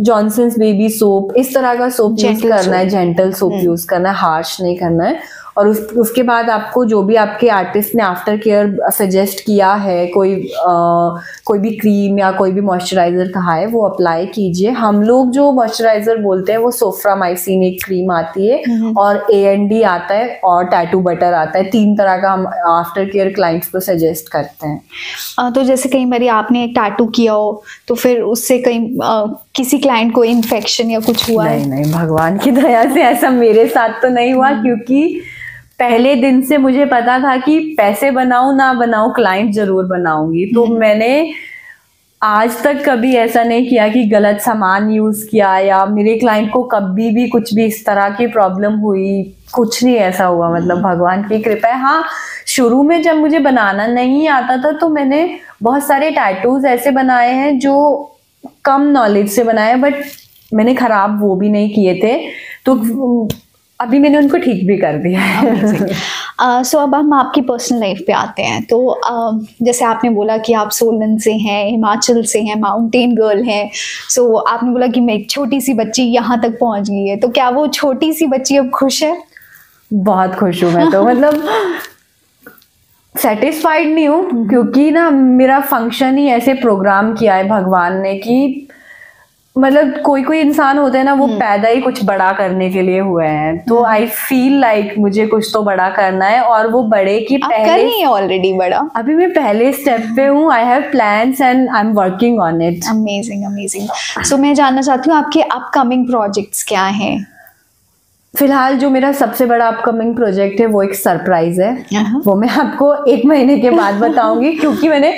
[SPEAKER 1] जॉनसन्स बेबी सोप, इस तरह का सोप यूज करना है, जेंटल सोप यूज करना है, हार्श नहीं करना है। और उसके बाद आपको जो भी आपके आर्टिस्ट ने आफ्टर केयर सजेस्ट किया है, कोई भी क्रीम या कोई भी मॉइस्चराइजर कहा है, वो अप्लाई कीजिए। हम लोग जो मॉइस्चराइजर बोलते हैं वो सोफ्रामाइसिन एक क्रीम आती है, और AND आता है, और टैटू बटर आता है। 3 तरह का हम आफ्टर केयर क्लाइंट्स को सजेस्ट करते हैं।
[SPEAKER 2] तो जैसे कई बार आपने एक टैटू किया हो तो फिर उससे किसी क्लाइंट को इन्फेक्शन या कुछ हुआ?
[SPEAKER 1] नहीं, भगवान की दया से ऐसा मेरे साथ तो नहीं हुआ, क्योंकि पहले दिन से मुझे पता था कि पैसे बनाऊं ना बनाऊं, क्लाइंट जरूर बनाऊंगी। तो मैंने आज तक कभी ऐसा नहीं किया कि गलत सामान यूज किया, या मेरे क्लाइंट को कभी भी कुछ भी इस तरह की प्रॉब्लम हुई, कुछ नहीं ऐसा हुआ। मतलब भगवान की कृपा है। हाँ, शुरू में जब मुझे बनाना नहीं आता था तो मैंने बहुत सारे टैटूज ऐसे बनाए हैं जो कम नॉलेज से बनाए, बट मैंने खराब वो भी नहीं किए थे। तो अभी मैंने उनको ठीक भी कर दिया है।
[SPEAKER 2] सो अब हम आपकी पर्सनल लाइफ पे आते हैं। तो जैसे आपने बोला कि आप सोलन से हैं, हिमाचल से हैं, माउंटेन गर्ल हैं। सो आपने बोला कि मैं एक छोटी सी बच्ची यहाँ तक पहुँच गई है, तो क्या वो छोटी सी बच्ची अब खुश है?
[SPEAKER 1] बहुत खुश हूँ मैं तो। मतलब सेटिस्फाइड नहीं हूँ, क्योंकि ना मेरा फंक्शन ही ऐसे प्रोग्राम किया है भगवान ने कि मतलब कोई कोई इंसान होते हैं ना, वो पैदा ही कुछ बड़ा करने के लिए हुए हैं, तो आई फील लाइक मुझे कुछ तो बड़ा करना है, और वो बड़े की पहले
[SPEAKER 2] ऑलरेडी बड़ा,
[SPEAKER 1] अभी मैं पहले स्टेप पे हूँ। I have plans and I am working on it.
[SPEAKER 2] Amazing amazing. So मैं जानना चाहती हूँ आपके अपकमिंग प्रोजेक्ट्स क्या हैं?
[SPEAKER 1] फिलहाल जो मेरा सबसे बड़ा अपकमिंग प्रोजेक्ट है वो एक सरप्राइज है, वो मैं आपको 1 महीने के बाद बताऊंगी, क्योंकि मैंने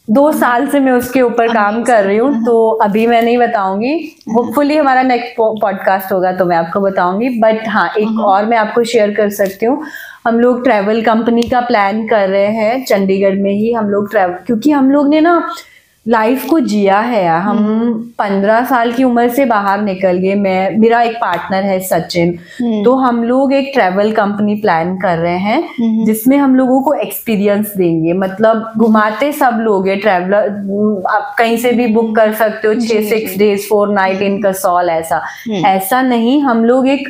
[SPEAKER 1] 2 साल से मैं उसके ऊपर काम कर रही हूँ, तो अभी मैं नहीं बताऊंगी। होपफुली हमारा नेक्स्ट पॉडकास्ट होगा तो मैं आपको बताऊंगी। बट हाँ, एक और मैं आपको शेयर कर सकती हूँ। हम लोग ट्रैवल कंपनी का प्लान कर रहे हैं चंडीगढ़ में ही। हम लोग ट्रैवल, क्योंकि हम लोग ने ना लाइफ को जिया है यार। हम 15 साल की उम्र से बाहर निकल गए। मेरा एक पार्टनर है सचिन, तो हम लोग एक ट्रैवल कंपनी प्लान कर रहे हैं जिसमें हम लोगों को एक्सपीरियंस देंगे। मतलब घुमाते सब लोग है, ट्रैवलर आप कहीं से भी बुक कर सकते हो, 6 days 4 nights इन कसौल। ऐसा नहीं, हम लोग एक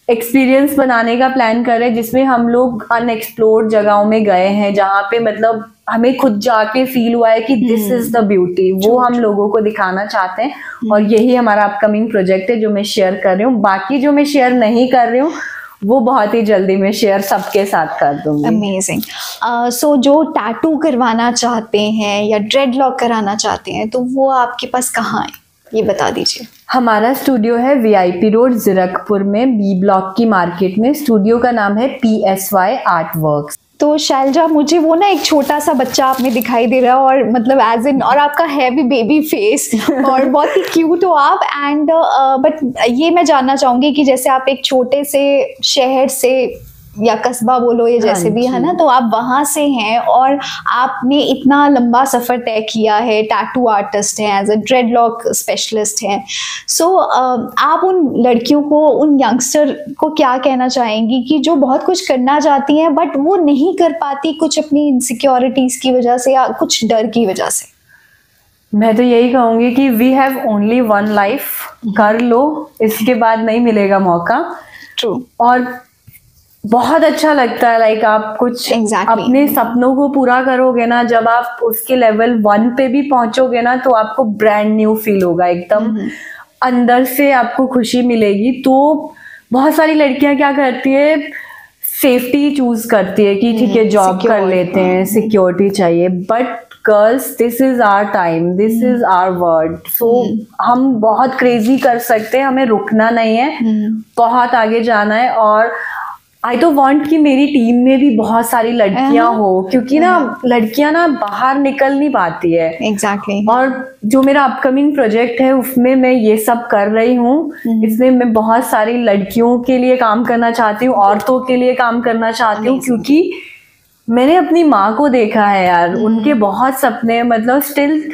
[SPEAKER 1] एक्सपीरियंस बनाने का प्लान कर रहे हैं जिसमें हम लोग अनएक्सप्लोर्ड जगहों में गए हैं, जहाँ पे मतलब हमें खुद जाके फील हुआ है कि दिस इज द ब्यूटी। वो हम लोगों को दिखाना चाहते हैं, और यही हमारा अपकमिंग प्रोजेक्ट है जो मैं शेयर कर रही हूँ। बाकी जो मैं शेयर नहीं कर रही हूँ वो बहुत ही जल्दी मैं शेयर सबके साथ कर दूंगी।
[SPEAKER 2] अमेजिंग। सो जो टैटू करवाना चाहते हैं या ड्रेडलॉक कराना चाहते हैं, तो वो आपके पास कहाँ है, ये बता दीजिए।
[SPEAKER 1] हमारा स्टूडियो है VIP रोड जीरकपुर में, B ब्लॉक की मार्केट में। स्टूडियो का नाम है PSY आर्ट वर्क्स।
[SPEAKER 2] तो शैलजा, मुझे वो ना एक छोटा सा बच्चा आप में दिखाई दे रहा है, और मतलब एज इन, और आपका है भी बेबी फेस और बहुत ही क्यूट हो आप। एंड बट ये मैं जानना चाहूंगी कि जैसे आप एक छोटे से शहर से या कस्बा बोलो, ये जैसे भी है ना, तो आप वहां से हैं और आपने इतना लंबा सफर तय किया है। टैटू आर्टिस्ट हैं, एज अ ड्रेडलॉक स्पेशलिस्ट हैं। सो आप उन लड़कियों को, उन यंगस्टर को क्या कहना चाहेंगी कि जो बहुत कुछ करना चाहती हैं बट वो नहीं कर पाती, कुछ अपनी इनसिक्योरिटीज की वजह से या कुछ डर की वजह से?
[SPEAKER 1] मैं तो यही कहूंगी कि वी हैव ओनली 1 लाइफ, कर लो, इसके बाद नहीं मिलेगा मौका।
[SPEAKER 2] ट्रू।
[SPEAKER 1] और बहुत अच्छा लगता है लाइक आप कुछ अपने सपनों को पूरा करोगे ना, जब आप उसके लेवल 1 पे भी पहुंचोगे ना, तो आपको ब्रांड न्यू फील होगा, एकदम अंदर से आपको खुशी मिलेगी। तो बहुत सारी लड़कियां क्या करती है, सेफ्टी चूज करती है कि ठीक है जॉब कर लेते हैं, सिक्योरिटी चाहिए। But girls, this is our time, this is our world. So हम बहुत क्रेजी कर सकते हैं, हमें रुकना नहीं है, बहुत आगे जाना है। और आई तो वांट कि मेरी टीम में भी बहुत सारी लड़कियां हो, क्योंकि ना लड़कियां ना बाहर निकल नहीं पाती है।
[SPEAKER 2] एग्जैक्टली।
[SPEAKER 1] और जो मेरा अपकमिंग प्रोजेक्ट है उसमें मैं ये सब कर रही हूँ। इसमें मैं बहुत सारी लड़कियों के लिए काम करना चाहती हूँ, औरतों के लिए काम करना चाहती हूँ, क्योंकि मैंने अपनी माँ को देखा है यार, उनके बहुत सपने, मतलब स्टिल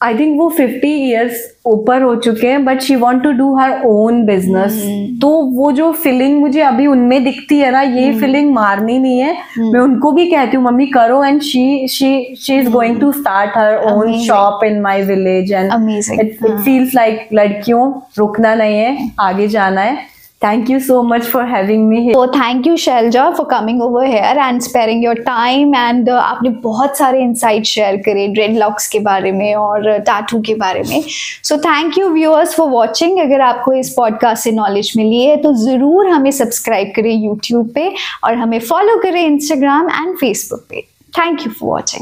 [SPEAKER 1] आई थिंक वो 50 years ऊपर हो चुके हैं, but she want to do her own business. तो वो जो फीलिंग मुझे अभी उनमें दिखती है ना, ये फीलिंग मारनी नहीं है। मैं उनको भी कहती हूँ मम्मी करो, and she is going to start her own shop in my village. And it feels like लड़कियों रुकना नहीं है, आगे जाना है। Thank you so much for having me here.
[SPEAKER 2] So thank you Shailja for coming over here and sparing your time, and आपने बहुत सारे insights share करे dreadlocks के बारे में और tattoo के बारे में. So thank you viewers for watching. अगर आपको इस podcast से knowledge मिली है तो ज़रूर हमें subscribe करें YouTube पे और हमें follow करें Instagram and Facebook पे. Thank you for watching.